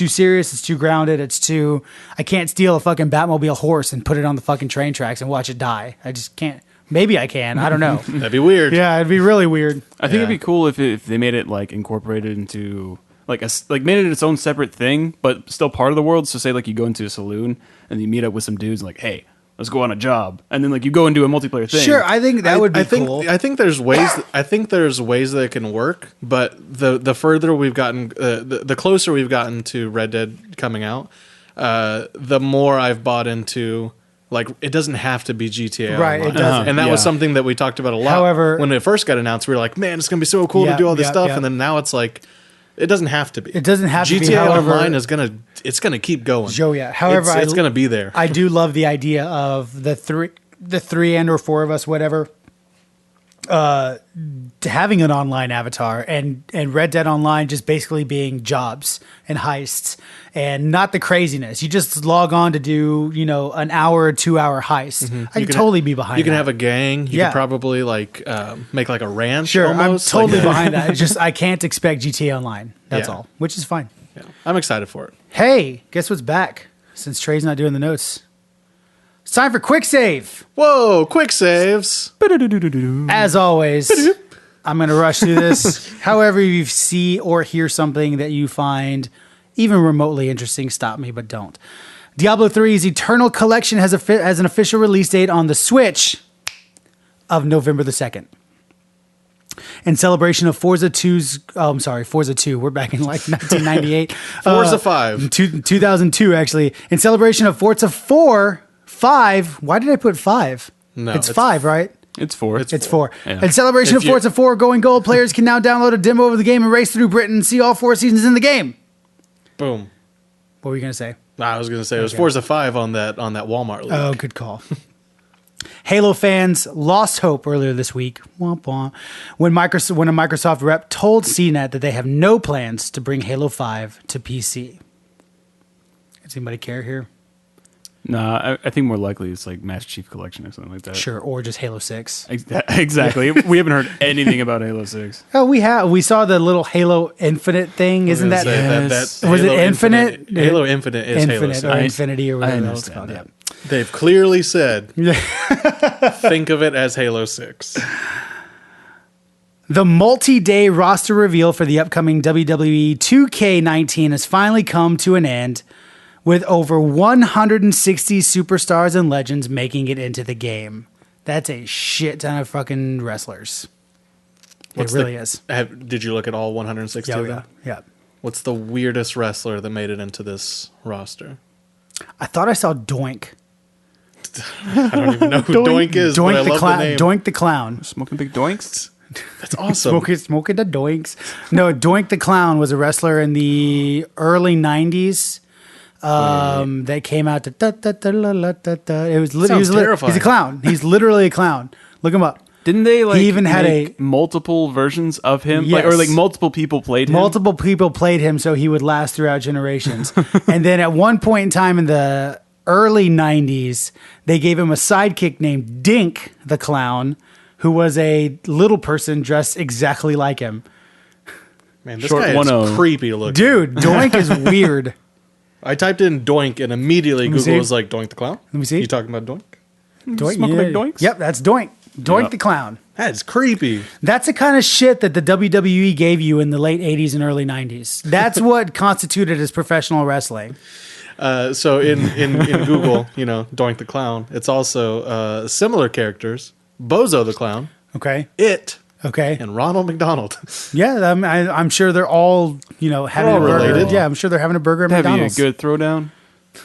serious. It's too grounded. I can't steal a fucking Batmobile horse and put it on the fucking train tracks and watch it die. I just can't. Maybe I can. I don't know. That'd be weird. Yeah, it'd be really weird. I think it'd be cool if they made it like incorporated into like made it its own separate thing, but still part of the world. So say like you go into a saloon and you meet up with some dudes, like, hey, let's go on a job, and then like you go and do a multiplayer thing. Sure, I think that would be I think, cool. I think there's ways. I think there's ways that it can work, but the further we've gotten, the closer we've gotten to Red Dead coming out, the more I've bought into. Like, it doesn't have to be GTA Right, Online. it doesn't. And that was something that we talked about a lot. However- when it first got announced, we were like, man, it's going to be so cool to do all this stuff. And then now it's like, it doesn't have to be. It doesn't have to be. GTA However, Online is going to keep going. Joe, yeah. However, it's going to be there. I do love the idea of the three and or four of us, whatever, having an online avatar and Red Dead Online just basically being jobs and heists and not the craziness. You just log on to do, an hour or 2 hour heist. I could totally be behind You can that. have a gang. You could probably make like a ranch. Sure, almost. I'm totally behind that. It's just I can't expect GTA Online. That's Yeah. all, which is fine. Yeah. I'm excited for it. Hey, guess what's back? Since Trey's not doing the notes. It's time for Quick Save. Whoa, quick saves. As always, I'm going to rush through this. However, if you see or hear something that you find even remotely interesting, stop me, but don't. Diablo 3's Eternal Collection has an official release date on the Switch of November the 2nd. In celebration of Forza 2. We're back in like 1998. Forza 5. 2002, actually. In celebration of Forza 5. Why did I put 5? No, it's 5, right? It's 4. It's 4. Yeah. In celebration of If you- Forza 4 going gold, players can now download a demo of the game and race through Britain and see all 4 seasons in the game. Boom. What were you going to say? I was going to say it was Forza 5 on that Walmart link. Oh, good call. Halo fans lost hope earlier this week womp womp, when a Microsoft rep told CNET that they have no plans to bring Halo 5 to PC. Does anybody care here? Nah, I think more likely it's like Master Chief Collection or something like that. Sure, or just Halo 6. Exactly. We haven't heard anything about Halo 6. Oh, we saw the little Halo Infinite thing. Isn't that, Yes. was it Halo Infinite? Halo Infinite is Halo Infinite 6. or Infinity or I whatever it's understand called. that. Yeah. They've clearly said, think of it as Halo 6. The multi-day roster reveal for the upcoming WWE 2K19 has finally come to an end, with over 160 superstars and legends making it into the game. That's a shit ton of fucking wrestlers. It really is. Did you look at all 160 of them? Yeah. What's the weirdest wrestler that made it into this roster? I thought I saw Doink. I don't even know who Doink is, but I love the name. Doink the Clown. Smoking big doinks? That's awesome. Smoking the Doinks. No, Doink the Clown was a wrestler in the early 90s. That came out to it was literally terrifying. he's a clown. He's literally a clown. Look him up. Didn't they like He even had make multiple versions of him? Yes. Or like multiple people played him? Multiple people played him so he would last throughout generations. And then at one point in time in the early 90s, they gave him a sidekick named Dink the Clown, who was a little person dressed exactly like him. Man, this Short guy 1-0. is creepy looking. Dude, Doink is weird. I typed in Doink and immediately me Google see. was like, Doink the Clown? Let me see. You talking about Doink? Doink, Smoking big doinks? Yep, that's Doink. Doink Yeah. the Clown. That's creepy. That's the kind of shit that the WWE gave you in the late 80s and early 90s. That's what constituted as professional wrestling. So in Google, Doink the Clown, it's also similar characters. Bozo the Clown, Okay. It, Okay. and Ronald McDonald. Yeah, I'm sure they're all, having all a burger. related. Yeah, I'm sure they're having a burger at That'd McDonald's. be a good throwdown.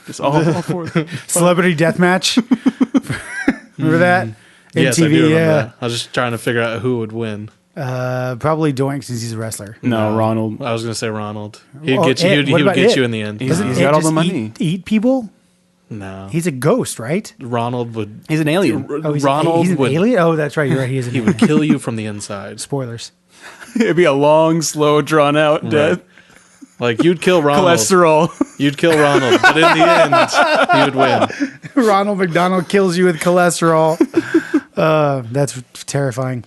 Just all four. Celebrity Deathmatch. Remember that? Yes, I MTV, do remember yeah. that. I was just trying to figure out who would win. Probably Doink since he's a wrestler. No, Ronald. I was going to say Ronald. He'd Oh, get you. It. He What would about get It? you in the end. He's Doesn't he's it got all the just money. Eat people? No, He's a ghost, right? Ronald would. He's an alien. Oh, he's Ronald an would. alien? Oh, that's right. You're right. He is an He alien. would kill you from the inside. Spoilers. It'd be a long, slow, drawn out death. Like you'd kill Ronald. Cholesterol. You'd kill Ronald, but in the end, he would win. Ronald McDonald kills you with cholesterol. That's terrifying.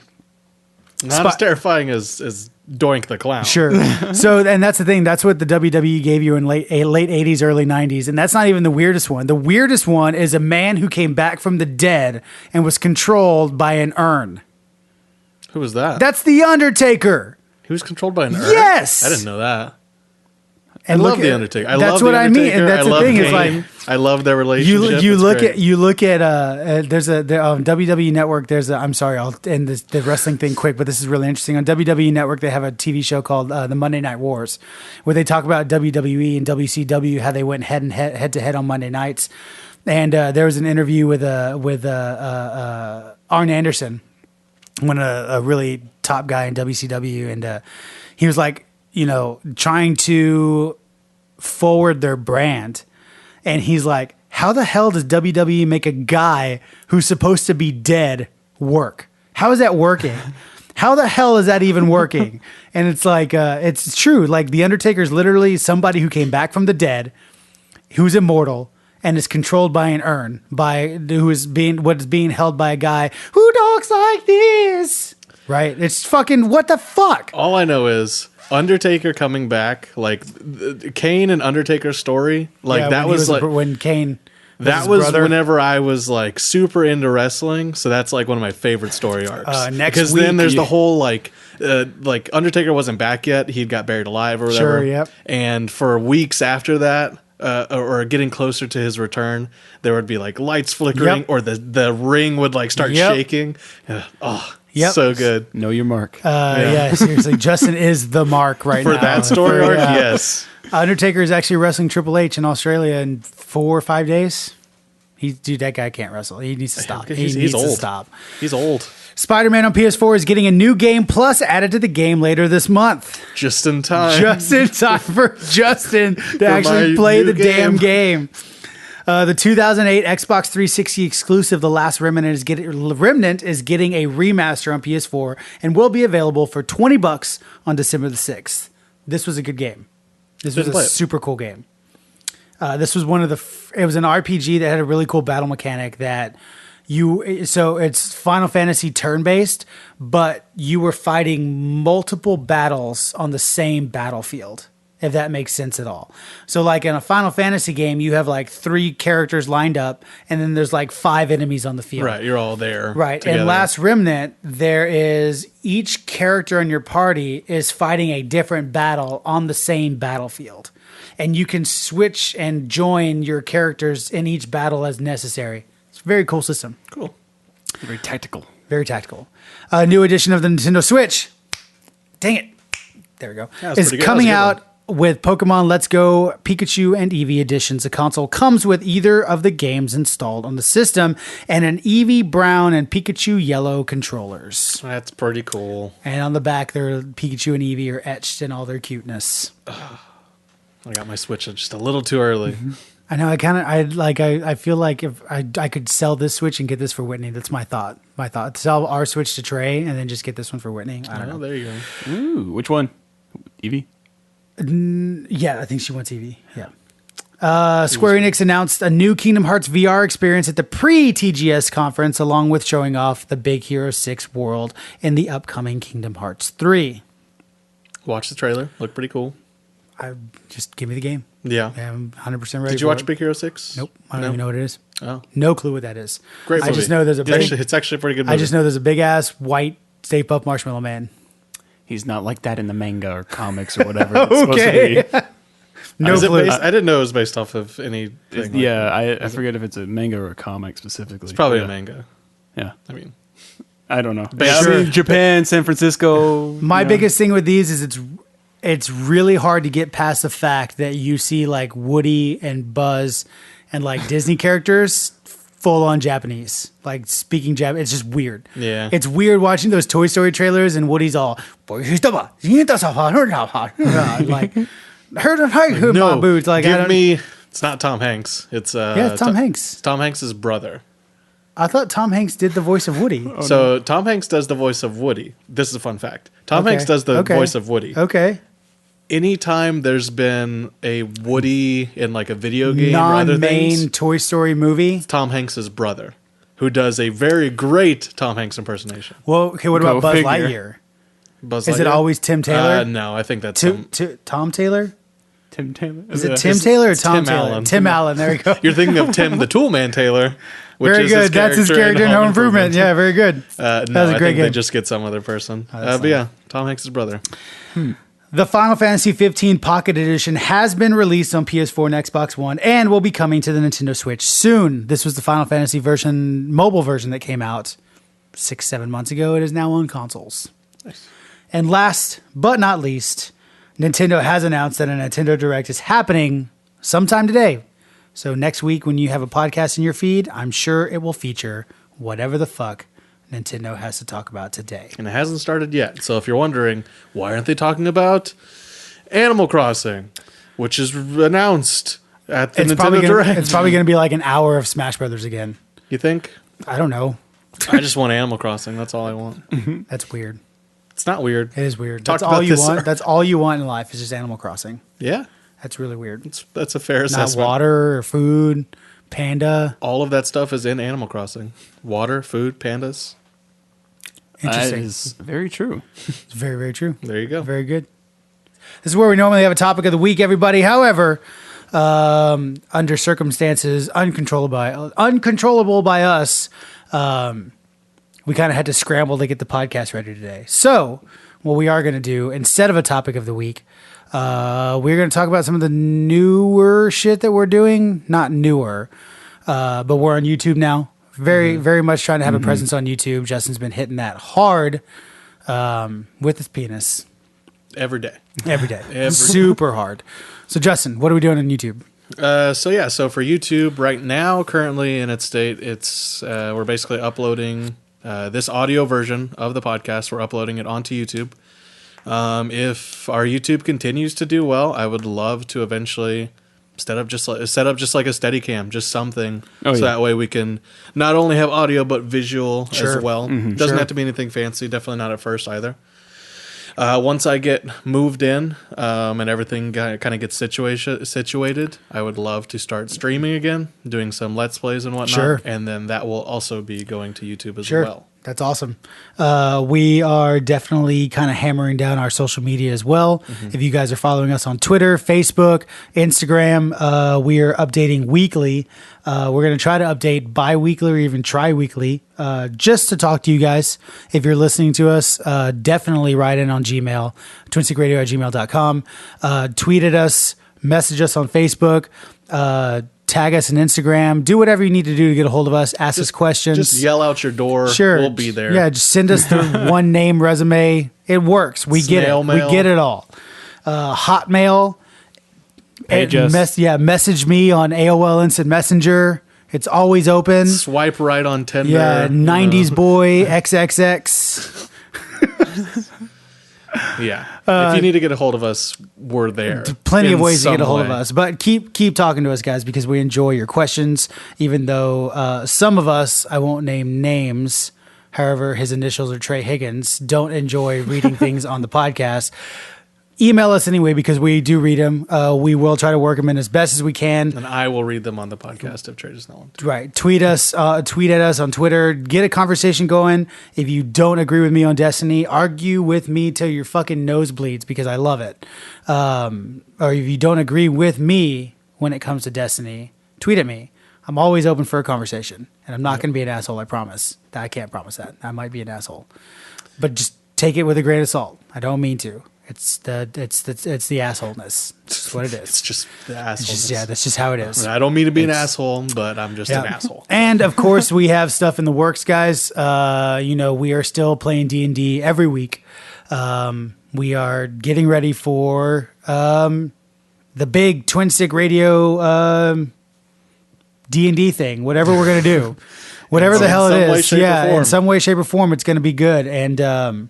Not as terrifying as Doink the Clown. Sure. So, and that's the thing. That's what the WWE gave you in late 80s, early 90s. And that's not even the weirdest one. The weirdest one is a man who came back from the dead and was controlled by an urn. Who was that? That's The Undertaker. He was controlled by an urn? Yes! I didn't know that. I love the Undertaker. That's love what the I mean, Undertaker. and that's I the love thing. Kane. Is like I love their relationship. you It's look great. at there's a WWE Network. I'm sorry, I'll end the wrestling thing quick, but this is really interesting. On WWE Network, they have a TV show called the Monday Night Wars, where they talk about WWE and WCW, how they went head to head on Monday nights. And there was an interview with Arn Anderson, one a really top guy in WCW, and he was like, trying to forward their brand, and he's like, how the hell does WWE make a guy who's supposed to be dead work? How is that working? How the hell is that even working? And it's like, it's true. Like, the Undertaker's literally somebody who came back from the dead, who's immortal, and is controlled by an urn, what's being held by a guy who talks like this. Right? It's fucking, what the fuck? All I know is Undertaker coming back, like Kane and Undertaker's story, like Yeah, that was like when Kane. that was whenever I was like super into wrestling. So that's like one of my favorite story arcs. Next then week- there's the whole like Undertaker wasn't back yet; he got buried alive or whatever. Sure, yep. And for weeks after that, or getting closer to his return, there would be like lights flickering, Yep. or the ring would like start Yep. shaking. Yep. So good. Know your mark. Yeah, seriously. Justin is the mark right For now. that story arc, yes. Undertaker is actually wrestling Triple H in Australia in 4 or 5 days. Dude, that guy can't wrestle. He needs to stop. He's He needs old. to stop. He's old. Spider-Man on PS4 is getting a new game plus added to the game later this month. Just in time. Just in time for Justin to actually my play new the damn game. The 2008 Xbox 360 exclusive, The Last Remnant is getting a remaster on PS4 and will be available for $20 on December the 6th. This was a good game. This was Didn't a play it. super cool game. This was one of it was an RPG that had a really cool battle mechanic that so it's Final Fantasy turn-based, but you were fighting multiple battles on the same battlefield, if that makes sense at all. So like in a Final Fantasy game, you have like 3 characters lined up, and then there's like 5 enemies on the field. Right, you're all there. Right. Together. And Last Remnant, there is each character in your party is fighting a different battle on the same battlefield. And you can switch and join your characters in each battle as necessary. It's a very cool system. Cool. Very tactical. Very tactical. A new edition of the Nintendo Switch. Dang it. There we go. That was Is pretty good. coming That was a good out with Pokemon Let's Go, Pikachu, and Eevee editions. The console comes with either of the games installed on the system and an Eevee Brown and Pikachu Yellow controllers. That's pretty cool. And on the back, their Pikachu and Eevee are etched in all their cuteness. I got my Switch just a little too early. I know. I feel like if I could sell this Switch and get this for Whitney. That's my thought. Sell our Switch to Trey and then just get this one for Whitney. I don't know. There you go. Ooh, which one? Eevee? Yeah, I think she wants Eevee. Yeah. Square Enix announced a new Kingdom Hearts VR experience at the pre-TGS conference, along with showing off the Big Hero 6 world in the upcoming Kingdom Hearts 3. Watch the trailer. Looked pretty cool. Just give me the game. Yeah. I'm 100% ready. Did you for watch it. Big Hero 6? Nope. I don't even know what it is. Oh. No clue what that is. Great movie. I just know there's It's actually a pretty good movie. I just know there's a big ass white Stay Puft Marshmallow Man. He's not like that in the manga or comics or whatever. It's supposed to be. No Is it clue. based, I didn't know it was based off of anything. like Yeah, that. I forget if it's a manga or a comic specifically. It's probably Yeah. a manga. Yeah. I mean, I don't know. Yeah, I mean, Japan, San Francisco. My you know. biggest thing with these is it's really hard to get past the fact that you see like Woody and Buzz and like Disney characters full on Japanese, like speaking Japanese. It's just weird. Yeah. It's weird watching those Toy Story trailers and Woody's all like no, boots. Like I give don't, me. It's not Tom Hanks. It's it's Tom Hanks. It's Tom Hanks' brother. I thought Tom Hanks did the voice of Woody. So Tom Hanks does the voice of Woody. This is a fun fact. Tom Hanks does the voice of Woody. Okay. Anytime there's been a Woody in like a video game or other Non-main things, Toy Story movie. Tom Hanks' brother, who does a very great Tom Hanks impersonation. Well, okay. What Go about Buzz figure. Lightyear? Buzz Is it Lightyear? always Tim Taylor? No, I think that's Tom Taylor? Tim Taylor. Is it Tim Taylor or it's Tom Tim Taylor? Allen. Tim Allen. There you go. You're thinking of Tim the Toolman Taylor, which Very is good. That's his character in Home Improvement. Yeah, very good. No, that was a I great think they game. just get some other person. that's But yeah, Tom Hanks' brother. The Final Fantasy 15 Pocket Edition has been released on PS4 and Xbox One and will be coming to the Nintendo Switch soon. This was the Final Fantasy mobile version that came out 6-7 months ago. It is now on consoles. Nice. And last but not least, Nintendo has announced that a Nintendo Direct is happening sometime today. So next week when you have a podcast in your feed, I'm sure it will feature whatever the fuck Nintendo has to talk about today. And it hasn't started yet. So if you're wondering, why aren't they talking about Animal Crossing, which is announced at the Nintendo Direct? It's probably going to be like an hour of Smash Brothers again. You think? I don't know. I just want Animal Crossing. That's all I want. That's weird. It's not weird. It is weird. Talked That's all about you this- want. That's all you want in life is just Animal Crossing. Yeah, That's really weird. that's a fair Not assessment. water or food, panda. All of that stuff is in Animal Crossing. Water, food, pandas. That Interesting. is very true. It's very, very true. There you go. Very good. This is where we normally have a topic of the week, everybody. However, under circumstances uncontrollable by us, we kind of had to scramble to get the podcast ready today. So what we are going to do, instead of a topic of the week, we're going to talk about some of the newer shit that we're doing. Not newer, but we're on YouTube now. Very much trying to have a presence on YouTube. Justin's been hitting that hard with his penis Every day. every day. Super hard. So, Justin, what are we doing on YouTube? So for YouTube right now, currently in its state, it's we're basically uploading this audio version of the podcast. We're uploading it onto YouTube. If our YouTube continues to do well, I would love to eventually set up just like a Steadicam, just something, that way we can not only have audio but visual Sure. as well. Doesn't Sure. have to be anything fancy. Definitely not at first either. Once I get moved in and everything kind of gets situated, I would love to start streaming again, doing some Let's Plays and whatnot. Sure. And then that will also be going to YouTube as Sure. well. That's awesome. We are definitely kind of hammering down our social media as well. If you guys are following us on Twitter, Facebook, Instagram, we are updating weekly. We're going to try to update bi-weekly or even tri-weekly just to talk to you guys. If you're listening to us, definitely write in on Gmail, twinstickradio@gmail.com. Tweet at us, message us on Facebook, tag us on Instagram. Do whatever you need to do to get a hold of us. Ask us questions. Just yell out your door. Sure. We'll be there. Yeah, just send us the one name resume. It works. We get it. Snail mail. We get it all. Hotmail. Page us. Message me on AOL Instant Messenger. It's always open. Swipe right on Tinder. Yeah, 90s boy XXX. Yeah. If you need to get a hold of us, we're there. Plenty in of ways to get a some hold of way. us. But keep talking to us, guys, because we enjoy your questions, even though some of us, I won't name names, however, his initials are Trey Higgins, don't enjoy reading things on the podcast. Email us anyway, because we do read them. We will try to work them in as best as we can. And I will read them on the podcast if Trey does not want to. Right. Tweet at us on Twitter. Get a conversation going. If you don't agree with me on Destiny, argue with me till your fucking nose bleeds, because I love it. Or if you don't agree with me when it comes to Destiny, tweet at me. I'm always open for a conversation, and I'm not going to be an asshole. I promise. I can't promise that. I might be an asshole, but just take it with a grain of salt. I don't mean to. It's the assholeness. It's what it is. It's just the asshole. That's just how it is. I don't mean to be an asshole, but I'm just an Yeah. asshole. And of course, we have stuff in the works, guys. We are still playing D&D every week. We are getting ready for the big Twin Stick Radio D&D thing. Whatever we're gonna do, whatever the hell it some way, is, shape, or in form. some way, shape, or form, it's gonna be good. And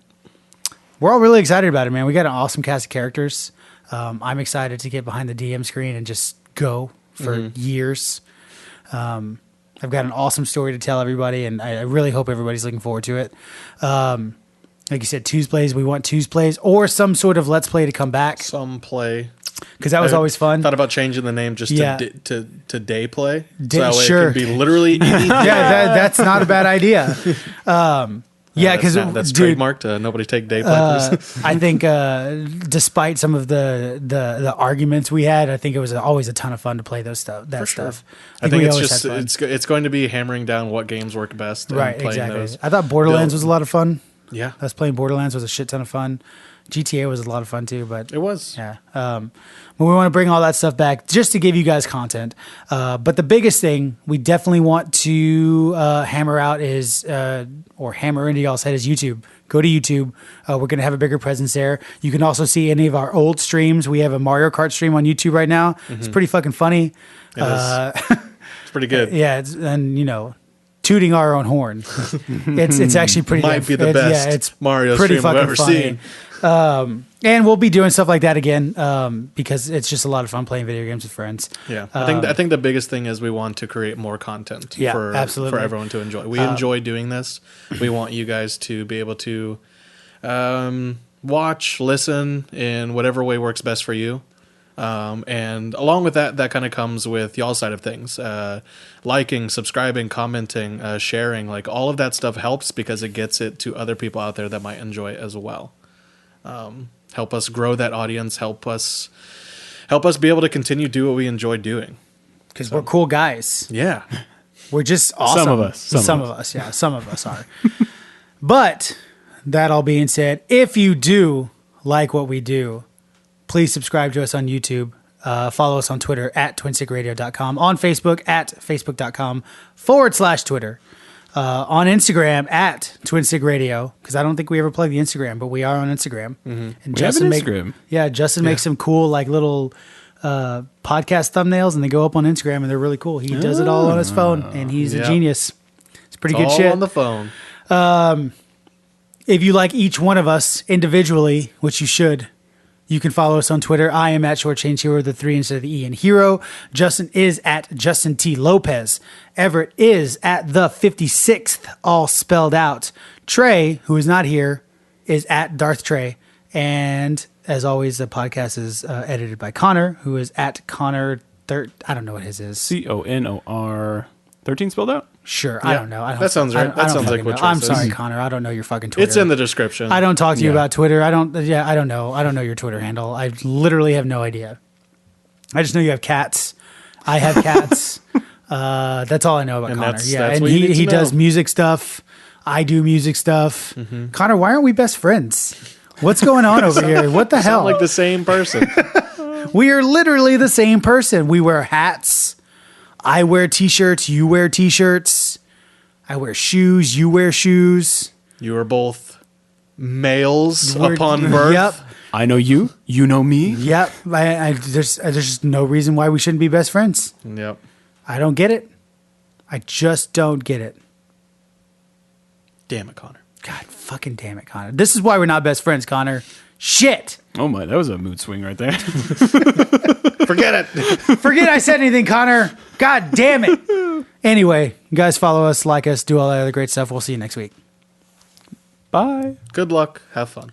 we're all really excited about it, man. We got an awesome cast of characters. I'm excited to get behind the DM screen and just go for years. I've got an awesome story to tell everybody, and I really hope everybody's looking forward to it. Like you said, Tuesdays, we want Tuesdays or some sort of Let's Play to come back, Some play. because that was always fun. Thought about changing the name just Yeah. to day play. Day- So that way sure. it can be literally any Yeah, that's not a bad idea. Yeah, because that's trademarked. Nobody take day play, please. I think despite some of the arguments we had, I think it was always a ton of fun to play stuff. I think we it's always just had fun. it's going to be hammering down what games work best. And Right, playing exactly. those. I thought Borderlands was a lot of fun. Yeah. Us playing Borderlands was a shit ton of fun. GTA was a lot of fun too, but It was. yeah. But we want to bring all that stuff back just to give you guys content. But the biggest thing we definitely want to hammer out is, or hammer into y'all's head is YouTube. Go to YouTube. We're going to have a bigger presence there. You can also see any of our old streams. We have a Mario Kart stream on YouTube right now. It's pretty fucking funny. It is. It's pretty good. Yeah, and tooting our own horn. It's actually pretty. Might be the best it's Mario pretty stream I've fucking ever funny. seen. And we'll be doing stuff like that again because it's just a lot of fun playing video games with friends. Yeah, I think the biggest thing is we want to create more content Yeah, for absolutely. everyone to enjoy. We enjoy doing this. We want you guys to be able to watch, listen in whatever way works best for you. And along with that kind of comes with y'all's side of things. Liking, subscribing, commenting, sharing, like all of that stuff helps because it gets it to other people out there that might enjoy it as well. Help us grow that audience. Help us be able to continue to do what we enjoy doing. Because we're cool guys. Yeah. We're just awesome. Some of us. Some of us, yeah. Some of us are. But that all being said, if you do like what we do, please subscribe to us on YouTube. Follow us on Twitter at twinstickradio.com. On Facebook at facebook.com/Twitter. On Instagram at twinstickradio. Because I don't think we ever plug the Instagram, but we are on Instagram. And We have an Instagram. Justin makes some cool like little podcast thumbnails, and they go up on Instagram, and they're really cool. He does it all on his phone, and he's a Yeah. genius. It's pretty It's good all shit. on the phone. If you like each one of us individually, which you should, you can follow us on Twitter. I am at Shortchange Hero, the 3 instead of the E in Hero. Justin is at Justin T. Lopez. Everett is at the 56th, all spelled out. Trey, who is not here, is at Darth Trey. And as always, the podcast is edited by Connor, who is at Connor. I don't know what his is. CONOR 13 spelled out? Sure, I don't know. That sounds right. That sounds like what Trey I'm says. sorry, Connor. I don't know your fucking Twitter. It's in the description. I don't talk to you Yeah. about Twitter. I don't know. I don't know your Twitter handle. I literally have no idea. I just know you have cats. I have cats. That's all I know about And Connor. that's And what you need he to does know. music stuff. I do music stuff. Connor, why aren't we best friends? What's going on over here? What the hell? Sound like the same person. We are literally the same person. We wear hats. I wear t-shirts. You wear t-shirts. I wear shoes. You wear shoes. You are both males We're- upon birth. Yep. I know you. You know me. Yep. There's just no reason why we shouldn't be best friends. Yep. I don't get it. I just don't get it. Damn it, Connor. God fucking damn it, Connor. This is why we're not best friends, Connor. Shit. Oh my, that was a mood swing right there. Forget it. Forget I said anything, Connor. God damn it. Anyway, you guys follow us, like us, do all that other great stuff. We'll see you next week. Bye. Good luck. Have fun.